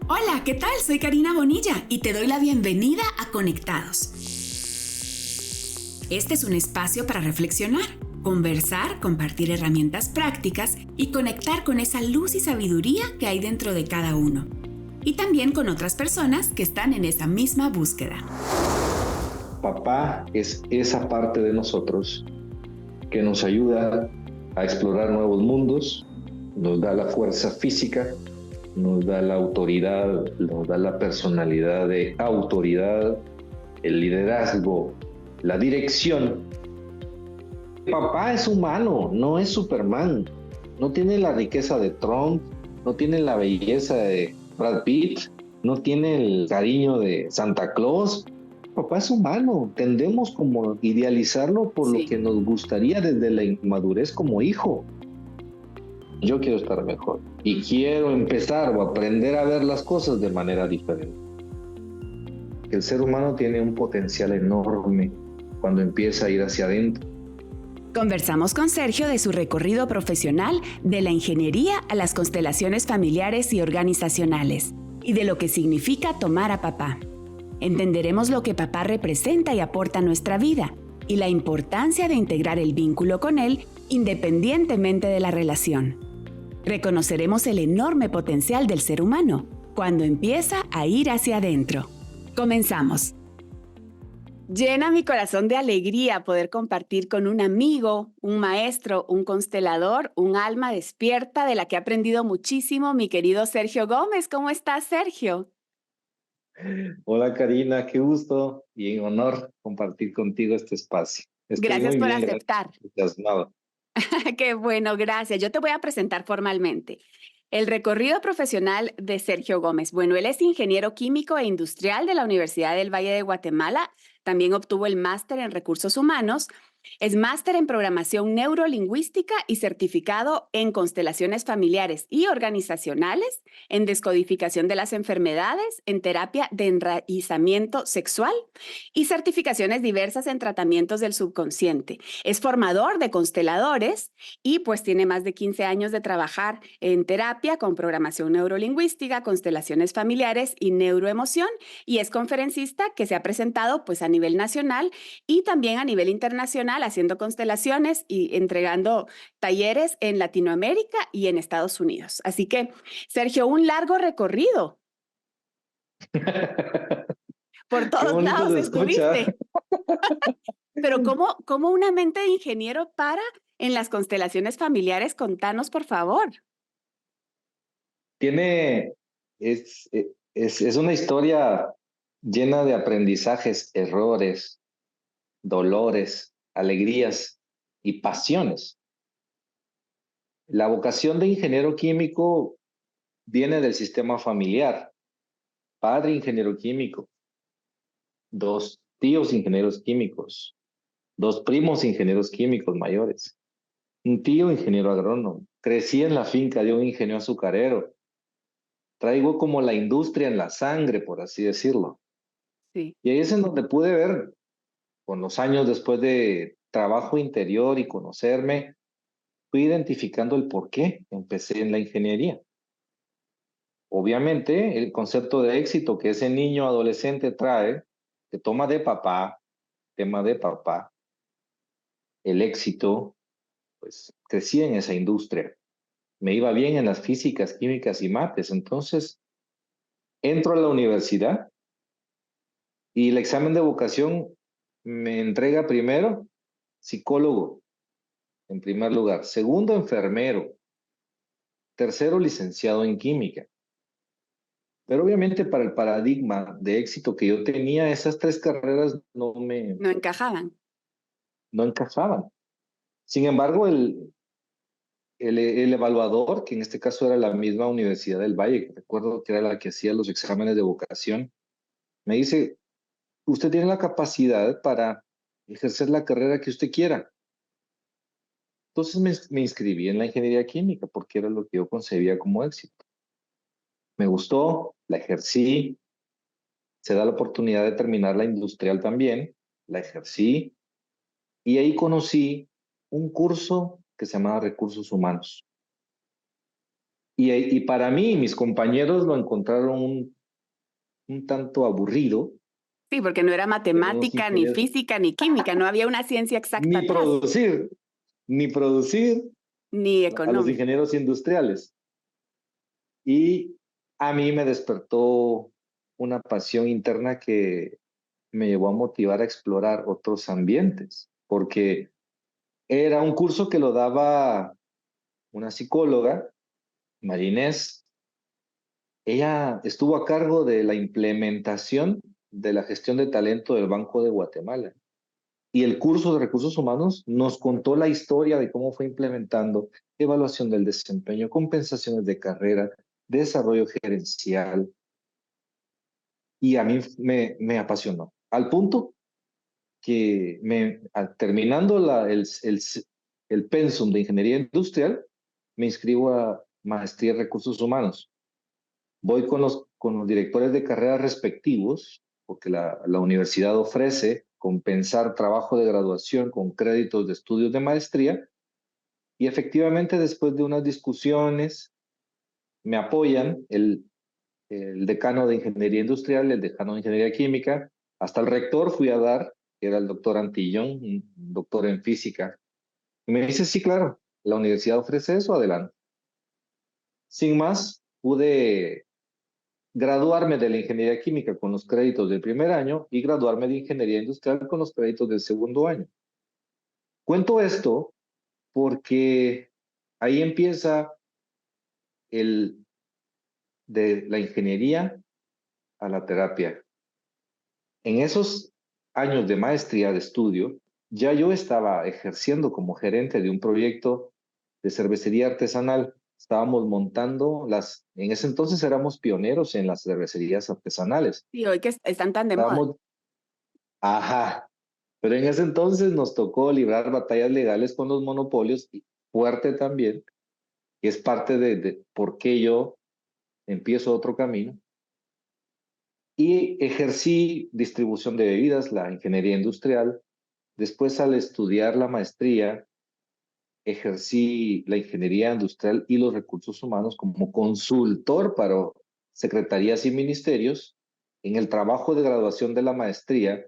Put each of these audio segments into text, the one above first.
Hola, ¿qué tal? Soy Karina Bonilla y te doy la bienvenida a Conectados. Este es un espacio para reflexionar, conversar, compartir herramientas prácticas y conectar con esa luz y sabiduría que hay dentro de cada uno. Y también con otras personas que están en esa misma búsqueda. Papá es esa parte de nosotros que nos ayuda a explorar nuevos mundos, nos da la fuerza física, nos da la autoridad, nos da la personalidad de autoridad, el liderazgo, la dirección. Papá es humano, no es Superman, no tiene la riqueza de Trump, no tiene la belleza de Brad Pitt, no tiene el cariño de Santa Claus. Papá es humano, tendemos como a idealizarlo por lo que nos gustaría desde la inmadurez como hijo. Yo quiero estar mejor y quiero empezar o aprender a ver las cosas de manera diferente. El ser humano tiene un potencial enorme cuando empieza a ir hacia adentro. Conversamos con Sergio de su recorrido profesional de la ingeniería a las constelaciones familiares y organizacionales y de lo que significa tomar a papá. Entenderemos lo que papá representa y aporta a nuestra vida y la importancia de integrar el vínculo con él independientemente de la relación. Reconoceremos el enorme potencial del ser humano cuando empieza a ir hacia adentro. Comenzamos. Llena mi corazón de alegría poder compartir con un amigo, un maestro, un constelador, un alma despierta de la que he aprendido muchísimo, mi querido Sergio Gómez. ¿Cómo estás, Sergio? Hola Karina, qué gusto y honor compartir contigo este espacio. Estoy Gracias muy por bien, gracias. aceptar. Entusiasmado. Qué bueno, gracias. Yo te voy a presentar formalmente. El recorrido profesional de Sergio Gómez. Bueno, él es ingeniero químico e industrial de la Universidad del Valle de Guatemala. También obtuvo el máster en recursos humanos. Es máster en programación neurolingüística y certificado en constelaciones familiares y organizacionales, en descodificación de las enfermedades, en terapia de enraizamiento sexual y certificaciones diversas en tratamientos del subconsciente. Es formador de consteladores y pues tiene más de 15 años de trabajar en terapia con programación neurolingüística, constelaciones familiares y neuroemoción, y es conferencista que se ha presentado pues a nivel nacional y también a nivel internacional haciendo constelaciones y entregando talleres en Latinoamérica y en Estados Unidos. Así que, Sergio, un largo recorrido. Por Qué todos bonito lados se escucha. estuviste. Pero ¿cómo una mente de ingeniero para en las constelaciones familiares? Contanos, por favor. Tiene, es una historia llena de aprendizajes, errores, dolores, alegrías y pasiones. La vocación de ingeniero químico viene del sistema familiar. Padre ingeniero químico, dos tíos ingenieros químicos, dos primos ingenieros químicos mayores, un tío ingeniero agrónomo. Crecí en la finca de un ingeniero azucarero. Traigo como la industria en la sangre, por así decirlo. Sí. Y ahí es en donde pude ver, con los años después de trabajo interior y conocerme, fui identificando el por qué empecé en la ingeniería. Obviamente, el concepto de éxito que ese niño adolescente trae, que toma de papá, tema de papá, el éxito, pues crecí en esa industria. Me iba bien en las físicas, químicas y mates. Entonces, entro a la universidad y el examen de vocación me entrega primero psicólogo, en primer lugar. Segundo, enfermero. Tercero, licenciado en química. Pero obviamente para el paradigma de éxito que yo tenía, esas tres carreras No encajaban. no encajaban. Sin embargo, el evaluador, que en este caso era la misma Universidad del Valle, que recuerdo que era la que hacía los exámenes de vocación, me dice, usted tiene la capacidad para ejercer la carrera que usted quiera. Entonces me inscribí en la ingeniería química porque era lo que yo concebía como éxito. Me gustó, la ejercí, se da la oportunidad de terminar la industrial también, la ejercí y ahí conocí un curso que se llamaba Recursos Humanos. Y para mí, mis compañeros lo encontraron un tanto aburrido. Sí, porque no era Tenemos matemática, ni ingenieros, física, ni química, no había una ciencia exacta ni atrás, producir, ni producir ni a los económica. ingenieros industriales. Y a mí me despertó una pasión interna que me llevó a motivar a explorar otros ambientes, porque era un curso que lo daba una psicóloga, Marinés. Ella estuvo a cargo de la implementación de la gestión de talento del Banco de Guatemala. Y el curso de recursos humanos nos contó la historia de cómo fue implementando evaluación del desempeño, compensaciones de carrera, desarrollo gerencial. Y a mí me apasionó. Al punto que terminando el pensum de ingeniería industrial, me inscribo a maestría en recursos humanos. Voy con los directores de carreras respectivos, porque la universidad ofrece compensar trabajo de graduación con créditos de estudios de maestría, y efectivamente después de unas discusiones me apoyan el decano de ingeniería industrial, el decano de ingeniería química, hasta el rector fui a dar, que era el doctor Antillón, un doctor en física, y me dice, sí, claro, la universidad ofrece eso, adelante. Sin más, pude graduarme de la ingeniería química con los créditos del primer año y graduarme de ingeniería industrial con los créditos del segundo año. Cuento esto porque ahí empieza el de la ingeniería a la terapia. En esos años de maestría de estudio, ya yo estaba ejerciendo como gerente de un proyecto de cervecería artesanal. Estábamos montando en ese entonces éramos pioneros en las cervecerías artesanales. Y hoy que están tan de moda. Estábamos, ajá, pero en ese entonces nos tocó librar batallas legales con los monopolios, y fuerte también, que es parte de por qué yo empiezo otro camino. Y ejercí distribución de bebidas, la ingeniería industrial. Después, al estudiar la maestría, ejercí la ingeniería industrial y los recursos humanos como consultor para secretarías y ministerios. En el trabajo de graduación de la maestría,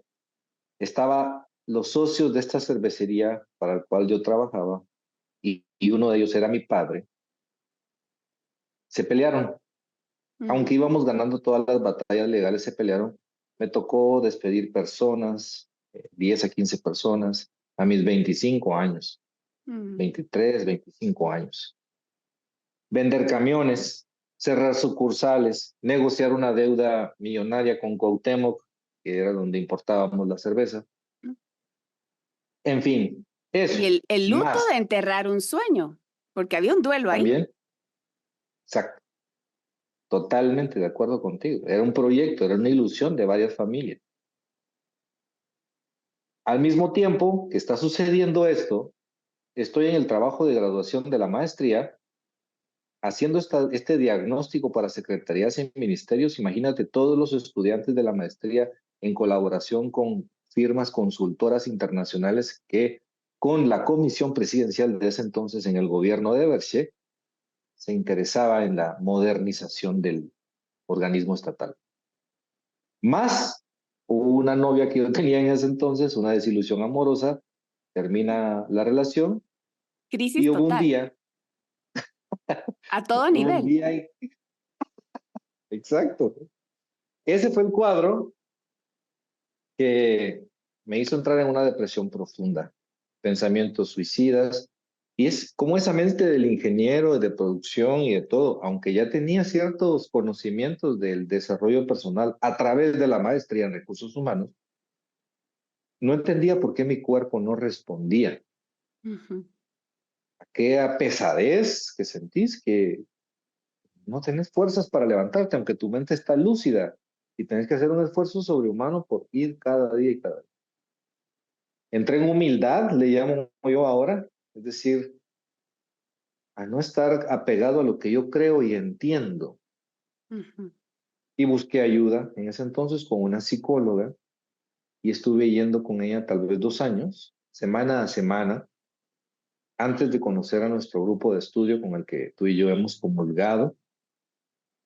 estaban los socios de esta cervecería para el cual yo trabajaba, y uno de ellos era mi padre. Se pelearon. Aunque íbamos ganando todas las batallas legales, se pelearon. Me tocó despedir personas, 10 a 15 personas, a mis 25 años, Mm. 23, 25 años. Vender camiones, cerrar sucursales, negociar una deuda millonaria con Cuauhtémoc, que era donde importábamos la cerveza. En fin, eso, Y el luto de más enterrar un sueño, porque había un duelo ahí. también, exacto, totalmente de acuerdo contigo. Era un proyecto, era una ilusión de varias familias. Al mismo tiempo que está sucediendo esto, estoy en el trabajo de graduación de la maestría, haciendo este diagnóstico para secretarías y ministerios. Imagínate todos los estudiantes de la maestría en colaboración con firmas consultoras internacionales que, con la comisión presidencial de ese entonces en el gobierno de Berche, se interesaba en la modernización del organismo estatal. Más, hubo una novia que yo tenía en ese entonces, una desilusión amorosa, termina la relación, y Crisis total, a todo hubo un nivel. día, exacto. Ese fue el cuadro que me hizo entrar en una depresión profunda, pensamientos suicidas, y es como esa mente del ingeniero de producción y de todo, aunque ya tenía ciertos conocimientos del desarrollo personal a través de la maestría en recursos humanos, no entendía por qué mi cuerpo no respondía. Ujú. Aquella pesadez que sentís, que no tenés fuerzas para levantarte, aunque tu mente está lúcida, y tenés que hacer un esfuerzo sobrehumano por ir cada día y cada día. Entré en humildad, le llamo yo ahora, es decir, a no estar apegado a lo que yo creo y entiendo. Ujú. Y busqué ayuda en ese entonces con una psicóloga, y estuve yendo con ella tal vez 2 años, semana a semana, antes de conocer a nuestro grupo de estudio con el que tú y yo hemos comulgado.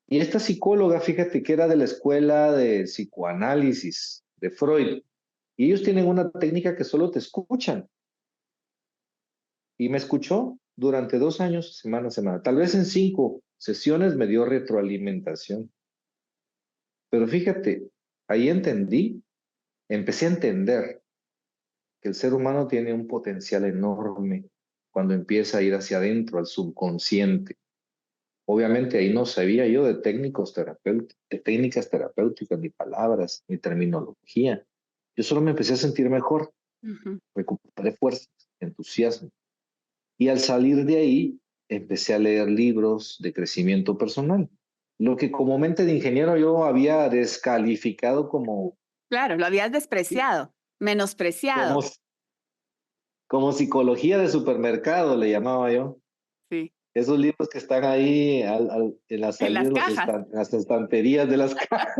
Y esta psicóloga, fíjate que era de la escuela de psicoanálisis de Freud. Y ellos tienen una técnica que solo te escuchan. Y me escuchó durante 2 años, semana a semana. Tal vez en 5 sesiones me dio retroalimentación. Pero fíjate, ahí empecé a entender que el ser humano tiene un potencial enorme cuando empieza a ir hacia adentro, al subconsciente. Obviamente ahí no sabía yo de de técnicas terapéuticas, ni palabras, ni terminología. Yo solo me empecé a sentir mejor, Ujú. recuperé fuerzas, entusiasmo. Y al salir de ahí, empecé a leer libros de crecimiento personal. Lo que como mente de ingeniero yo había descalificado Claro, lo habías despreciado, como, menospreciado. como psicología de supermercado, le llamaba yo. Sí, Esos libros que están ahí en la en salida, las cajas. en las estanterías de las casas.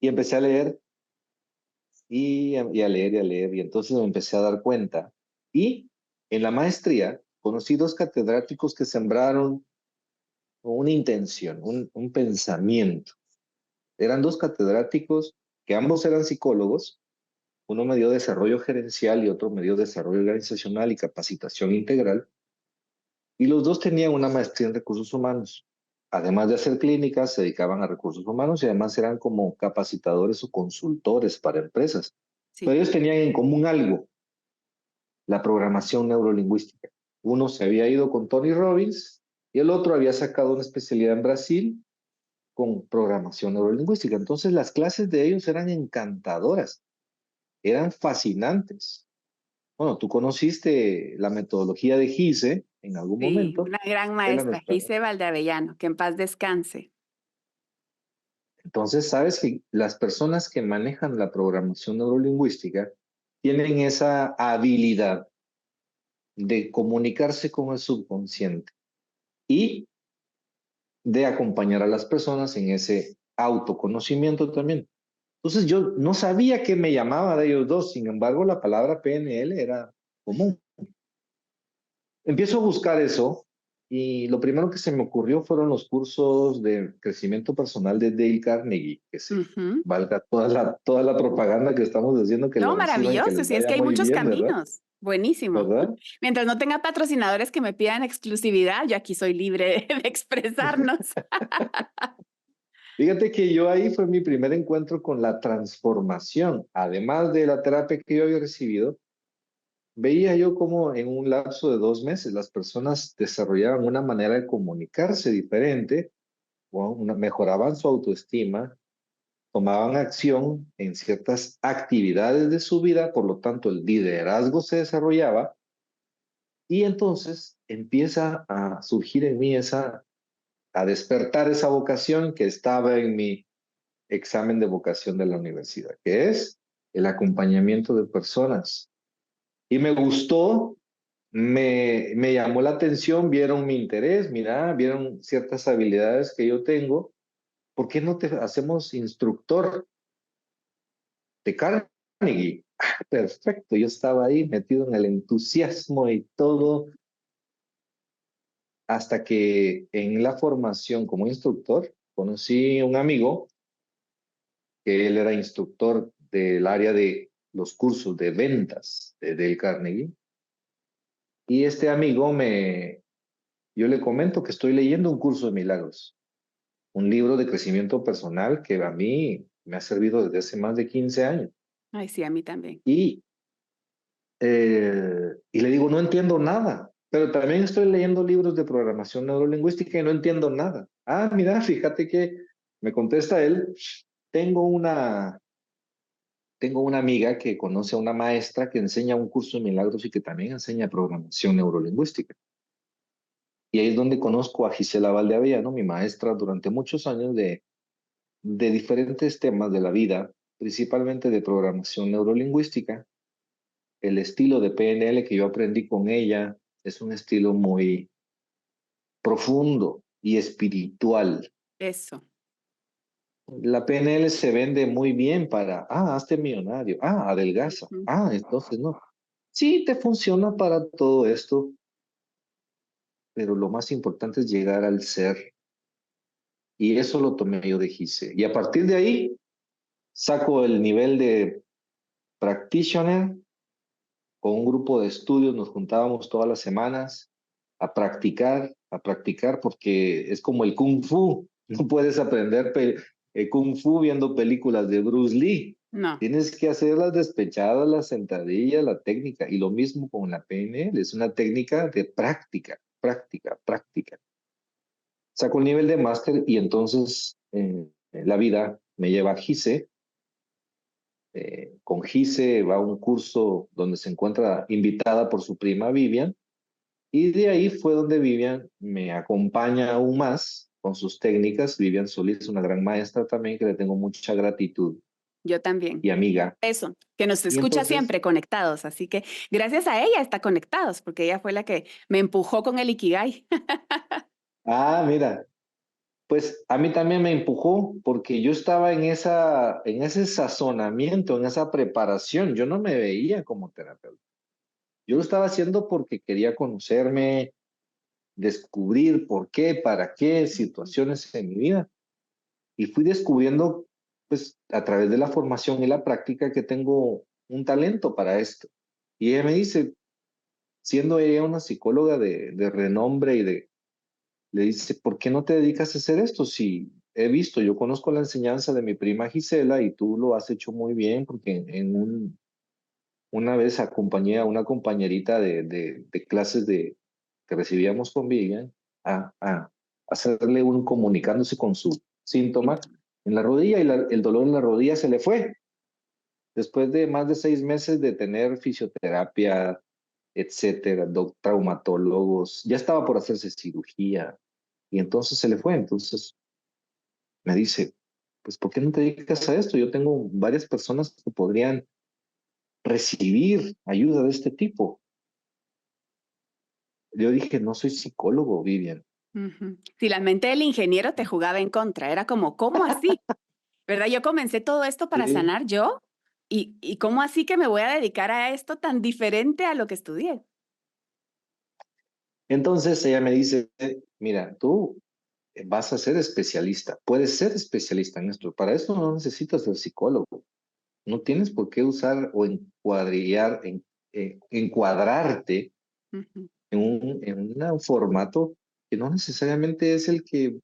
Y empecé a leer y a leer y a leer. Y entonces me empecé a dar cuenta. Y en la maestría conocí 2 catedráticos que sembraron una intención, un pensamiento. Eran 2 catedráticos que ambos eran psicólogos. Uno me dio desarrollo gerencial y otro me dio desarrollo organizacional y capacitación integral. Y los 2 tenían una maestría en recursos humanos. Además de hacer clínicas, se dedicaban a recursos humanos y además eran como capacitadores o consultores para empresas. Pero Sí. ellos tenían en común algo, la programación neurolingüística. Uno se había ido con Tony Robbins y el otro había sacado una especialidad en Brasil con programación neurolingüística. Entonces las clases de ellos eran encantadoras, eran fascinantes. Bueno, tú conociste la metodología de Gise en algún Sí, momento. una gran Él a maestra, nuestra Gise Valdeavellano, que en paz descanse. Entonces, sabes que las personas que manejan la programación neurolingüística tienen esa habilidad de comunicarse con el subconsciente y de acompañar a las personas en ese autoconocimiento también. Entonces, yo no sabía qué me llamaba de ellos 2, sin embargo, la palabra PNL era común. Empiezo a buscar eso y lo primero que se me ocurrió fueron los cursos de crecimiento personal de Dale Carnegie, que se Ujú. valga toda la propaganda que estamos haciendo, que No, lo reciban, que maravilloso, les sí, es vaya que hay muy muchos bien, ¿verdad? caminos. Buenísimo. ¿Verdad? Mientras no tenga patrocinadores que me pidan exclusividad, yo aquí soy libre de expresarnos. Fíjate que yo ahí fue mi primer encuentro con la transformación. Además de la terapia que yo había recibido, veía yo como en un lapso de 2 meses las personas desarrollaban una manera de comunicarse diferente, mejoraban su autoestima, tomaban acción en ciertas actividades de su vida, por lo tanto el liderazgo se desarrollaba y entonces empieza a surgir en mí a despertar esa vocación que estaba en mi examen de vocación de la universidad, que es el acompañamiento de personas. Y me gustó, me llamó la atención, vieron mi interés, mira, vieron ciertas habilidades que yo tengo. ¿Por qué no te hacemos instructor de Carnegie? Perfecto, yo estaba ahí metido en el entusiasmo y todo, hasta que en la formación como instructor conocí un amigo que él era instructor del área de los cursos de ventas de Dale Carnegie. Y este amigo yo le comento que estoy leyendo un curso de milagros, un libro de crecimiento personal que a mí me ha servido desde hace más de 15 años. Ay, sí, a mí también. Y le digo, no entiendo nada, pero también estoy leyendo libros de programación neurolingüística y no entiendo nada. Ah, mira, fíjate que me contesta él, tengo una, tengo una amiga que conoce a una maestra que enseña un curso de milagros y que también enseña programación neurolingüística. Y ahí es donde conozco a Gisela Valdeavellano, mi maestra durante muchos años de diferentes temas de la vida, principalmente de programación neurolingüística. El estilo de PNL que yo aprendí con ella es un estilo muy profundo y espiritual. Eso. La PNL se vende muy bien para, hazte millonario, adelgaza, Ujú. entonces no. Sí, te funciona para todo esto, pero lo más importante es llegar al ser. Y eso lo tomé yo de GICE. Y a partir de ahí, saco el nivel de practitioner. Con un grupo de estudios nos juntábamos todas las semanas a practicar, porque es como el kung fu. No puedes aprender kung fu viendo películas de Bruce Lee. No, Tienes que hacer las despechadas, las sentadillas, la técnica. Y lo mismo con la PNL, es una técnica de práctica, práctica, práctica. Saco el nivel de máster y entonces la vida me lleva a GICE. Con GICE va a un curso donde se encuentra invitada por su prima Vivian, y de ahí fue donde Vivian me acompaña aún más con sus técnicas. Vivian Solís, una gran maestra también que le tengo mucha gratitud yo también. y amiga. Eso, que nos Y escucha entonces, siempre conectados. Así que gracias a ella está conectados, porque ella fue la que me empujó con el Ikigai. mira, pues a mí también me empujó porque yo estaba en ese sazonamiento, en esa preparación. Yo no me veía como terapeuta. Yo lo estaba haciendo porque quería conocerme, descubrir por qué, para qué situaciones en mi vida. Y fui descubriendo, pues, a través de la formación y la práctica que tengo un talento para esto. Y ella me dice, siendo ella una psicóloga de renombre le dice, ¿por qué no te dedicas a hacer esto? Si he visto, yo conozco la enseñanza de mi prima Gisela y tú lo has hecho muy bien porque una vez acompañé a una compañerita de clases que recibíamos con Vivian a hacerle un comunicándose con su síntoma en la rodilla y el dolor en la rodilla se le fue. Después de más de 6 meses de tener fisioterapia, etcétera, traumatólogos, ya estaba por hacerse cirugía y entonces se le fue. Entonces me dice, pues ¿por qué no te dedicas a esto? Yo tengo varias personas que podrían recibir ayuda de este tipo. Yo dije, no soy psicólogo, Vivian. Ujú. Si la mente del ingeniero te jugaba en contra, era como, ¿cómo así? ¿Verdad? Yo comencé todo esto para Sí. sanar yo. ¿Y cómo así que me voy a dedicar a esto tan diferente a lo que estudié? Entonces ella me dice, mira, tú vas a ser especialista, puedes ser especialista en esto. Para eso no necesitas ser psicólogo. No tienes por qué usar o encuadrarte Ujú. en un formato que no necesariamente es el que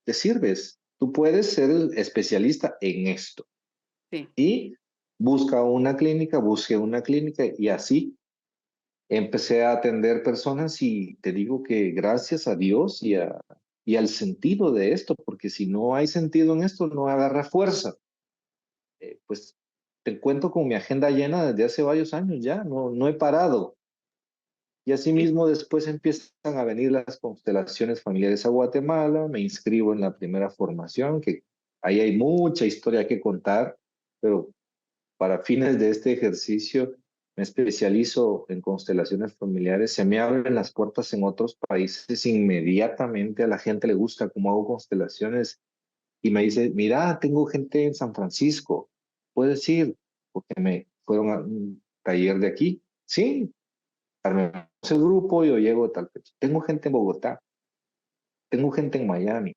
te sirves. Tú puedes ser el especialista en esto Sí. y busque una clínica y así empecé a atender personas y te digo que gracias a Dios y al sentido de esto, porque si no hay sentido en esto, no agarra fuerza. Pues te cuento con mi agenda llena desde hace varios años ya, no he parado. Y Sí. asimismo después empiezan a venir las constelaciones familiares a Guatemala, me inscribo en la primera formación, que ahí hay mucha historia que contar, pero para fines de este ejercicio me especializo en constelaciones familiares, se me abren las puertas en otros países inmediatamente, a la gente le gusta cómo hago constelaciones y me dice, mira, tengo gente en San Francisco, ¿puedes ir? Porque me fueron a un taller de aquí. Sí, armemos el grupo, yo llego a tal fecha. Tengo gente en Bogotá, tengo gente en Miami,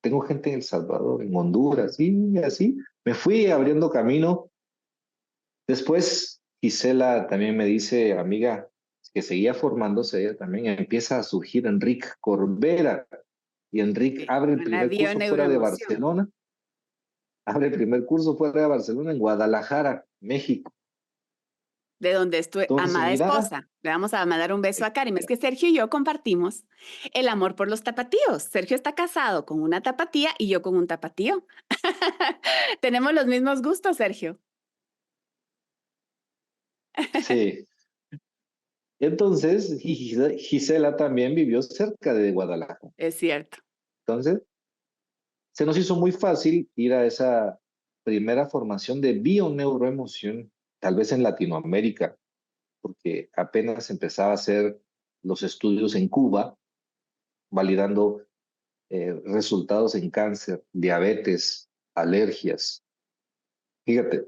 tengo gente en El Salvador, en Honduras, y así me fui abriendo camino. Después, Gisela también me dice, amiga, que seguía formándose ella también, empieza a surgir Enrique Corbera, y Enrique Sí, abre el con la primer curso fuera de bioneuroemoción, Barcelona, abre el primer curso fuera de Barcelona en Guadalajara, México. de donde es tu Entonces, amada mira, esposa. Le vamos a mandar un beso a Karim. Es que Sergio y yo compartimos el amor por los tapatíos. Sergio está casado con una tapatía y yo con un tapatío. Tenemos los mismos gustos, Sergio. sí. Entonces, Gisela también vivió cerca de Guadalajara. Es cierto. Entonces, se nos hizo muy fácil ir a esa primera formación de bioneuroemoción, tal vez en Latinoamérica, porque apenas empezaba a hacer los estudios en Cuba, validando resultados en cáncer, diabetes, alergias. Fíjate,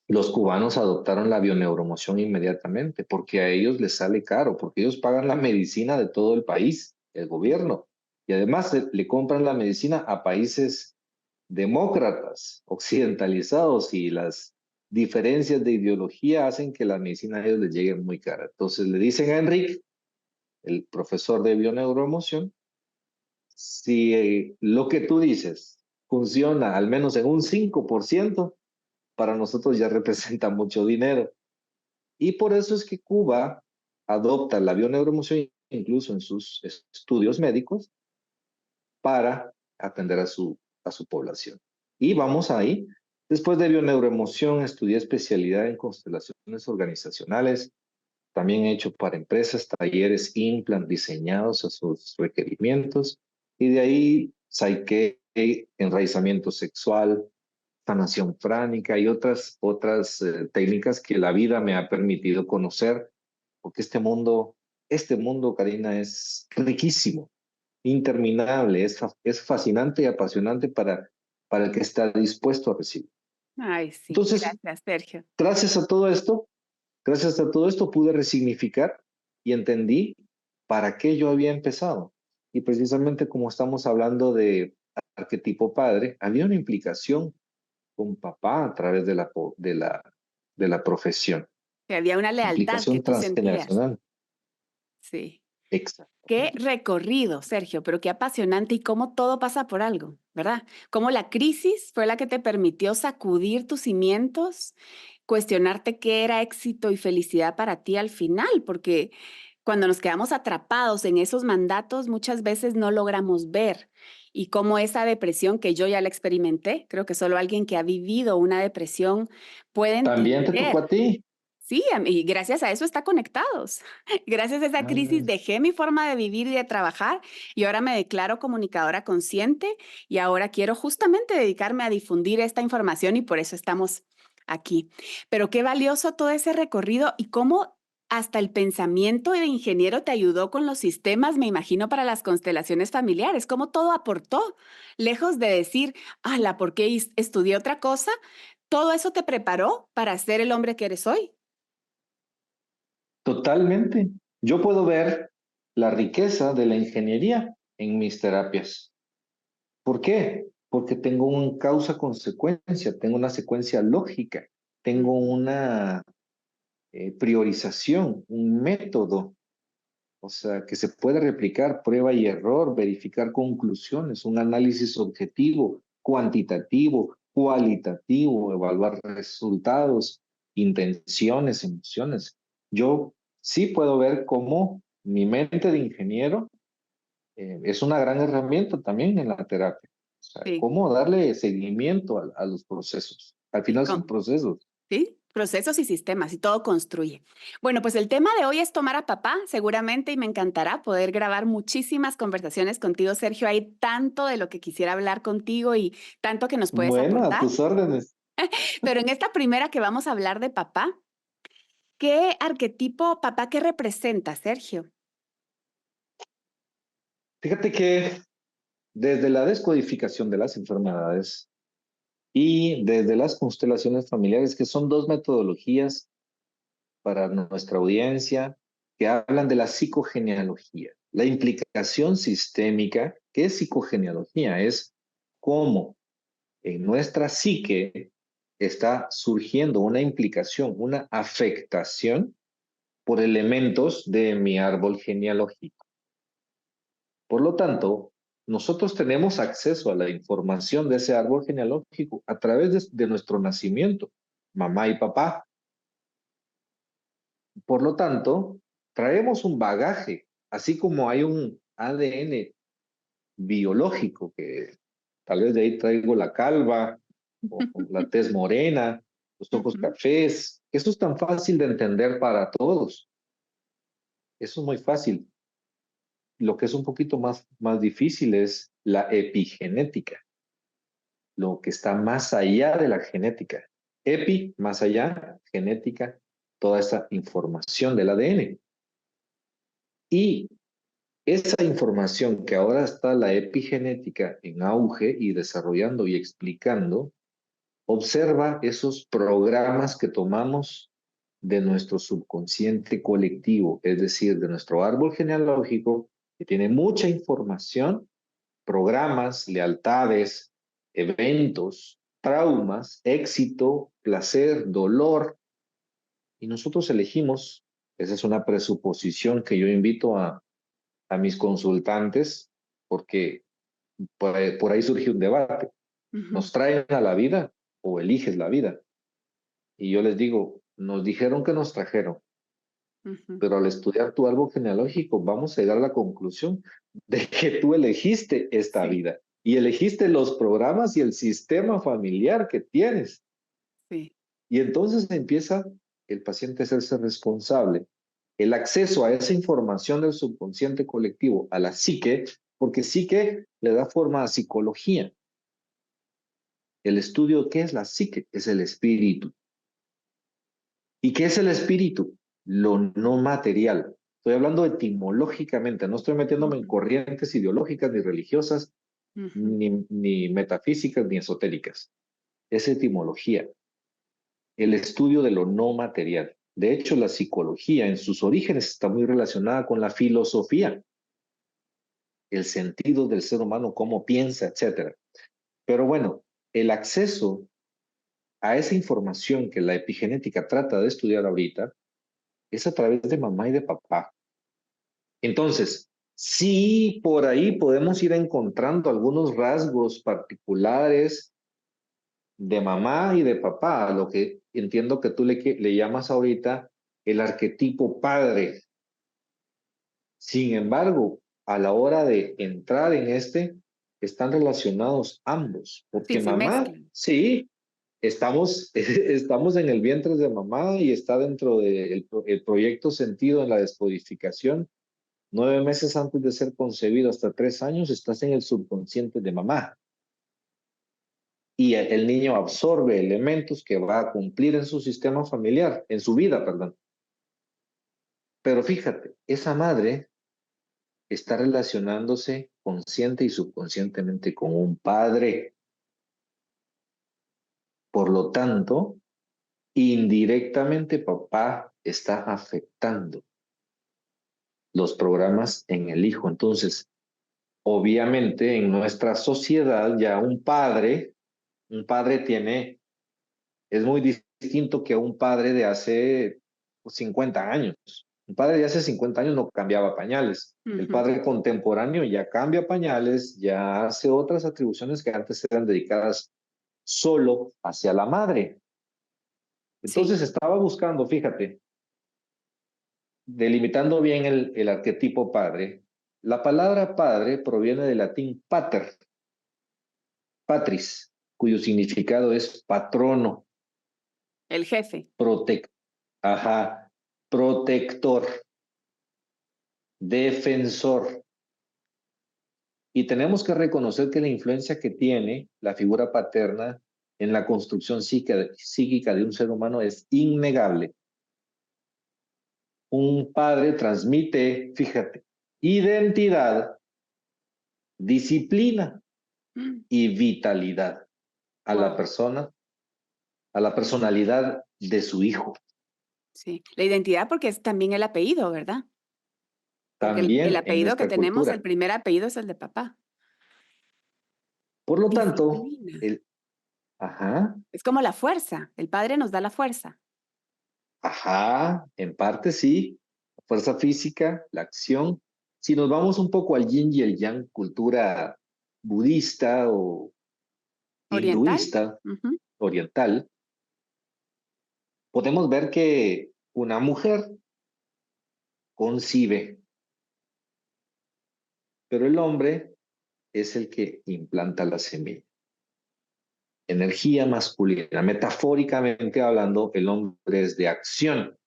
Los cubanos adoptaron la bioneuromoción inmediatamente porque a ellos les sale caro, porque ellos pagan la medicina de todo el país, el gobierno, y además le compran la medicina a países demócratas, occidentalizados, y las diferencias de ideología hacen que la medicina a ellos les llegue muy cara. Entonces le dicen a Enrique, el profesor de bioneuromoción, si lo que tú dices funciona al menos en un 5%, para nosotros ya representa mucho dinero. Y por eso es que Cuba adopta la bioneuromoción incluso en sus estudios médicos para atender a su población. Y vamos ahí. Después de bioneuroemoción, estudié especialidad en constelaciones organizacionales. También he hecho para empresas talleres implant diseñados a sus requerimientos. Y de ahí saqué enraizamiento sexual, sanación pránica y otras técnicas que la vida me ha permitido conocer, porque este mundo, Karina, es riquísimo, interminable, es fascinante y apasionante para el que está dispuesto a recibir. Ay, sí, Entonces, gracias, Sergio. gracias a todo esto, gracias a todo esto pude resignificar y entendí para qué yo había empezado. Y precisamente como estamos hablando de arquetipo padre, había una implicación con papá a través de la profesión. Que había una lealtad que Implicación tú sentías. transgeneracional. Sí. Qué Exactamente. recorrido, Sergio, pero qué apasionante y cómo todo pasa por algo, ¿verdad? Cómo la crisis fue la que te permitió sacudir tus cimientos, cuestionarte qué era éxito y felicidad para ti al final, porque cuando nos quedamos atrapados en esos mandatos, muchas veces no logramos ver. Y cómo esa depresión que yo ya la experimenté, creo que solo alguien que ha vivido una depresión puede También te tocó entender. a ti. Sí, y gracias a eso está conectados. Gracias a esa crisis Ah, dejé mi forma de vivir y de trabajar y ahora me declaro comunicadora consciente y ahora quiero justamente dedicarme a difundir esta información y por eso estamos aquí. Pero qué valioso todo ese recorrido y cómo hasta el pensamiento de ingeniero te ayudó con los sistemas, me imagino, para las constelaciones familiares, cómo todo aportó, lejos de decir, ala, ¿por qué estudié otra cosa? Todo eso te preparó para ser el hombre que eres hoy. totalmente. Yo puedo ver la riqueza de la ingeniería en mis terapias. ¿Por qué? Porque tengo un causa-consecuencia, tengo una secuencia lógica, tengo una priorización, un método, o sea, que se puede replicar, prueba y error, verificar conclusiones, un análisis objetivo, cuantitativo, cualitativo, evaluar resultados, intenciones, emociones. Yo sí puedo ver cómo mi mente de ingeniero es una gran herramienta también en la terapia. O sea, Sí. cómo darle seguimiento a los procesos. Al Y final son procesos. sí, procesos y sistemas y todo construye. Bueno, pues el tema de hoy es tomar a papá, seguramente, y me encantará poder grabar muchísimas conversaciones contigo, Sergio. Hay tanto de lo que quisiera hablar contigo y tanto que nos puedes Bueno, a aportar. tus órdenes. Pero en esta primera que vamos a hablar de papá, ¿qué arquetipo papá que representa, Sergio? Fíjate que desde la descodificación de las enfermedades y desde las constelaciones familiares, que son dos metodologías para nuestra audiencia, que hablan de la psicogenealogía, la implicación sistémica. ¿Qué es psicogenealogía? Es cómo en nuestra psique está surgiendo una implicación, una afectación por elementos de mi árbol genealógico. Por lo tanto, nosotros tenemos acceso a la información de ese árbol genealógico a través de nuestro nacimiento, mamá y papá. Por lo tanto, traemos un bagaje, así como hay un ADN biológico, que tal vez de ahí traigo la calva o la tez morena, los ojos Ujú. cafés. Eso es tan fácil de entender para todos. Eso es muy fácil. Lo que es un poquito más difícil es la epigenética, lo que está más allá de la genética. Epi, más allá, genética, toda esa información del ADN. Y esa información que ahora está la epigenética en auge y desarrollando y explicando, Observa esos programas que tomamos de nuestro subconsciente colectivo, es decir, de nuestro árbol genealógico, que tiene mucha información, programas, lealtades, eventos, traumas, éxito, placer, dolor, y nosotros elegimos, esa es una presuposición que yo invito a mis consultantes, porque por ahí surge un debate. Ujú, ¿Nos traen a la vida o eliges la vida? Y yo les digo, nos dijeron que nos trajeron, ujú. pero al estudiar tu árbol genealógico vamos a llegar a la conclusión de que tú elegiste esta Sí, vida y elegiste los programas y el sistema familiar que tienes. sí. Y entonces empieza el paciente a hacerse responsable. El acceso a esa información del subconsciente colectivo, a la psique, porque psique le da forma a psicología. El estudio, ¿qué es la psique? Es el espíritu. ¿Y qué es el espíritu? Lo no material. Estoy hablando etimológicamente, no estoy metiéndome en Ujú, corrientes ideológicas, ni religiosas, ujú. ni metafísicas, ni esotéricas. Es etimología, el estudio de lo no material. De hecho, la psicología en sus orígenes está muy relacionada con la filosofía, el sentido del ser humano, cómo piensa, etcétera. Pero bueno, el acceso a esa información que la epigenética trata de estudiar ahorita es a través de mamá y de papá. Entonces, sí, por ahí podemos ir encontrando algunos rasgos particulares de mamá y de papá, lo que entiendo que tú le llamas ahorita el arquetipo padre. Sin embargo, a la hora de entrar en están relacionados ambos, Sí, porque se mamá, mezclan. sí, estamos en el vientre de mamá y está dentro del el proyecto sentido en la descodificación. 9 meses antes de ser concebido, hasta 3 años, estás en el subconsciente de mamá. Y el niño absorbe elementos que va a cumplir en su sistema familiar, en su vida, perdón. Pero fíjate, esa madre está relacionándose consciente y subconscientemente con un padre. Por lo tanto, indirectamente papá está afectando los programas en el hijo. Entonces, obviamente en nuestra sociedad ya un padre es muy distinto que un padre de hace 50 años. Un padre de hace 50 años no cambiaba pañales. El Ujú. padre contemporáneo ya cambia pañales, ya hace otras atribuciones que antes eran dedicadas solo hacia la madre. Sí. Entonces estaba buscando, fíjate, delimitando bien el arquetipo padre. La palabra padre proviene del latín pater, patris, cuyo significado es patrono, El jefe. protec, ajá, protector, defensor. Y tenemos que reconocer que la influencia que tiene la figura paterna en la construcción psíquica de un ser humano es innegable. Un padre transmite, fíjate, identidad, disciplina y vitalidad a la Wow. persona, a la personalidad de su hijo. Sí. La identidad porque es también el apellido, ¿verdad? Porque el También en apellido que nuestra tenemos, el cultura. primer apellido es el de papá. Por lo tanto, Disciplina. ajá, Es como la fuerza. El padre nos da la fuerza. ajá, en parte sí, la fuerza física, la acción. Si nos vamos un poco al yin y el yang, cultura budista o Oriental. hinduista, Ujú. oriental, podemos ver que una mujer concibe, pero el hombre es el que implanta la semilla. Energía masculina. Metafóricamente hablando, el hombre es de acción,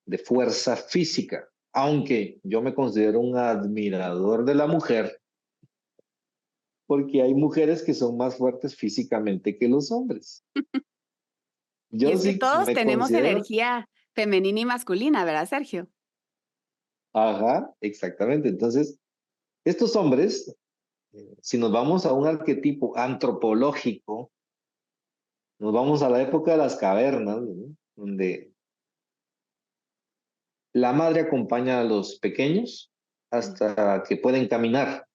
de fuerza física. Aunque yo me considero un admirador de la mujer, porque hay mujeres que son más fuertes físicamente que los hombres. Y Yo es que sí todos me tenemos considero, energía femenina y masculina, ¿verdad, Sergio? ajá, exactamente. Entonces, estos hombres, si nos vamos a un arquetipo antropológico, Nos vamos a la época de las cavernas, ¿no? Donde la madre acompaña a los pequeños hasta que pueden caminar.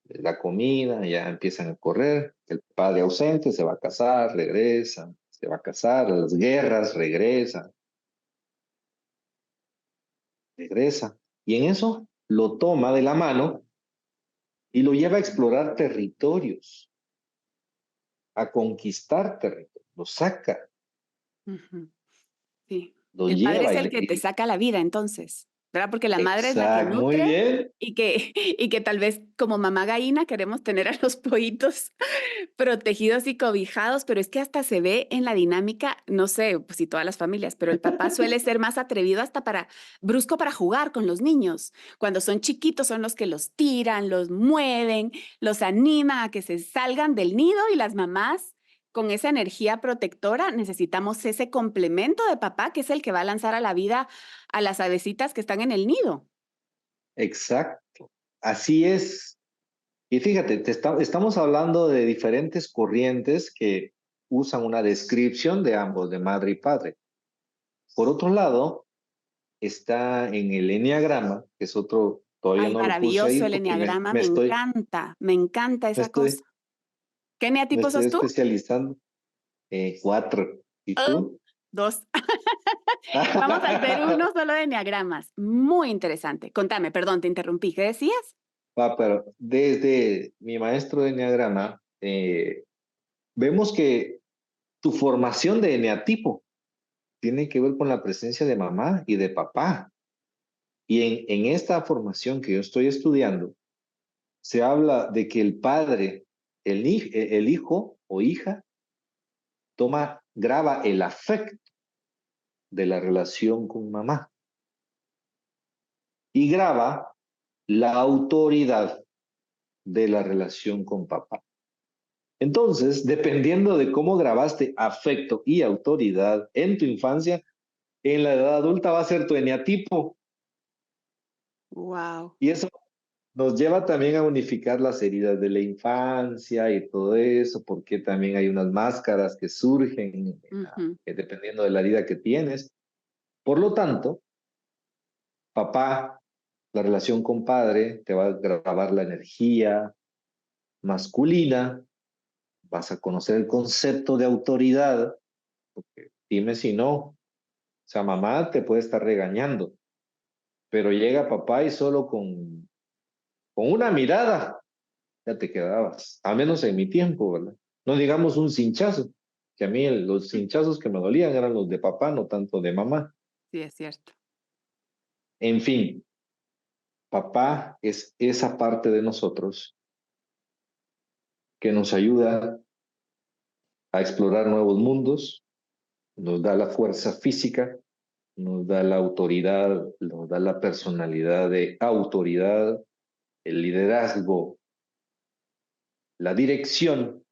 La comida, ya empiezan a correr. El padre ausente se va a casar, regresa, se va a casar, a las guerras, regresa, regresa. Y en eso lo toma de la mano y lo lleva a explorar territorios, a conquistar territorios. Lo saca, Ujú. Sí. lo El padre lleva es el que te saca la vida, entonces, ¿verdad? Porque la madre es la que exacto, muy nutre bien. y que tal vez como mamá gallina queremos tener a los pollitos protegidos y cobijados, pero es que hasta se ve en la dinámica, no sé, pues si todas las familias, pero el papá suele ser más atrevido hasta para, brusco para jugar con los niños. Cuando son chiquitos son los que los tiran, los mueven, los anima a que se salgan del nido y las mamás con esa energía protectora necesitamos ese complemento de papá que es el que va a lanzar a la vida a las avecitas que están en el nido. Exacto. Así es. Y fíjate, estamos hablando de diferentes corrientes que usan una descripción de ambos, de madre y padre. Por otro lado, está en el eneagrama, que es otro, todavía Ay, no lo puse ahí maravilloso el porque eneagrama, me encanta me esa estoy, cosa. ¿Qué me eneatipo estoy sos tú? especializando en cuatro. ¿Y Ah, tú? dos. Vamos a hacer uno solo de eneagramas. Muy interesante. Contame, perdón, te interrumpí. ¿Qué decías? Pero desde mi maestro de eneagrama, vemos que tu formación de eneatipo tiene que ver con la presencia de mamá y de papá. Y en esta formación que yo estoy estudiando, se habla de que el padre, el hijo o hija, graba el afecto de la relación con mamá y graba la autoridad de la relación con papá. Entonces, dependiendo de cómo grabaste afecto y autoridad en tu infancia, en la edad adulta va a ser tu eneatipo. Wow. Y eso nos lleva también a unificar las heridas de la infancia y todo eso, porque también hay unas máscaras que surgen dependiendo de la herida que tienes. Por lo tanto, papá, la relación con padre, te va a grabar la energía masculina, vas a conocer el concepto de autoridad, porque dime si no, o sea, mamá te puede estar regañando, pero llega papá y solo con una mirada ya te quedabas, al menos en mi tiempo, ¿verdad? No digamos un cinchazo, que a mí los cinchazos que me dolían eran los de papá, no tanto de mamá. Sí, es cierto. En fin, papá es esa parte de nosotros que nos ayuda a explorar nuevos mundos, nos da la fuerza física, nos da la autoridad, nos da la personalidad de autoridad, el liderazgo, la dirección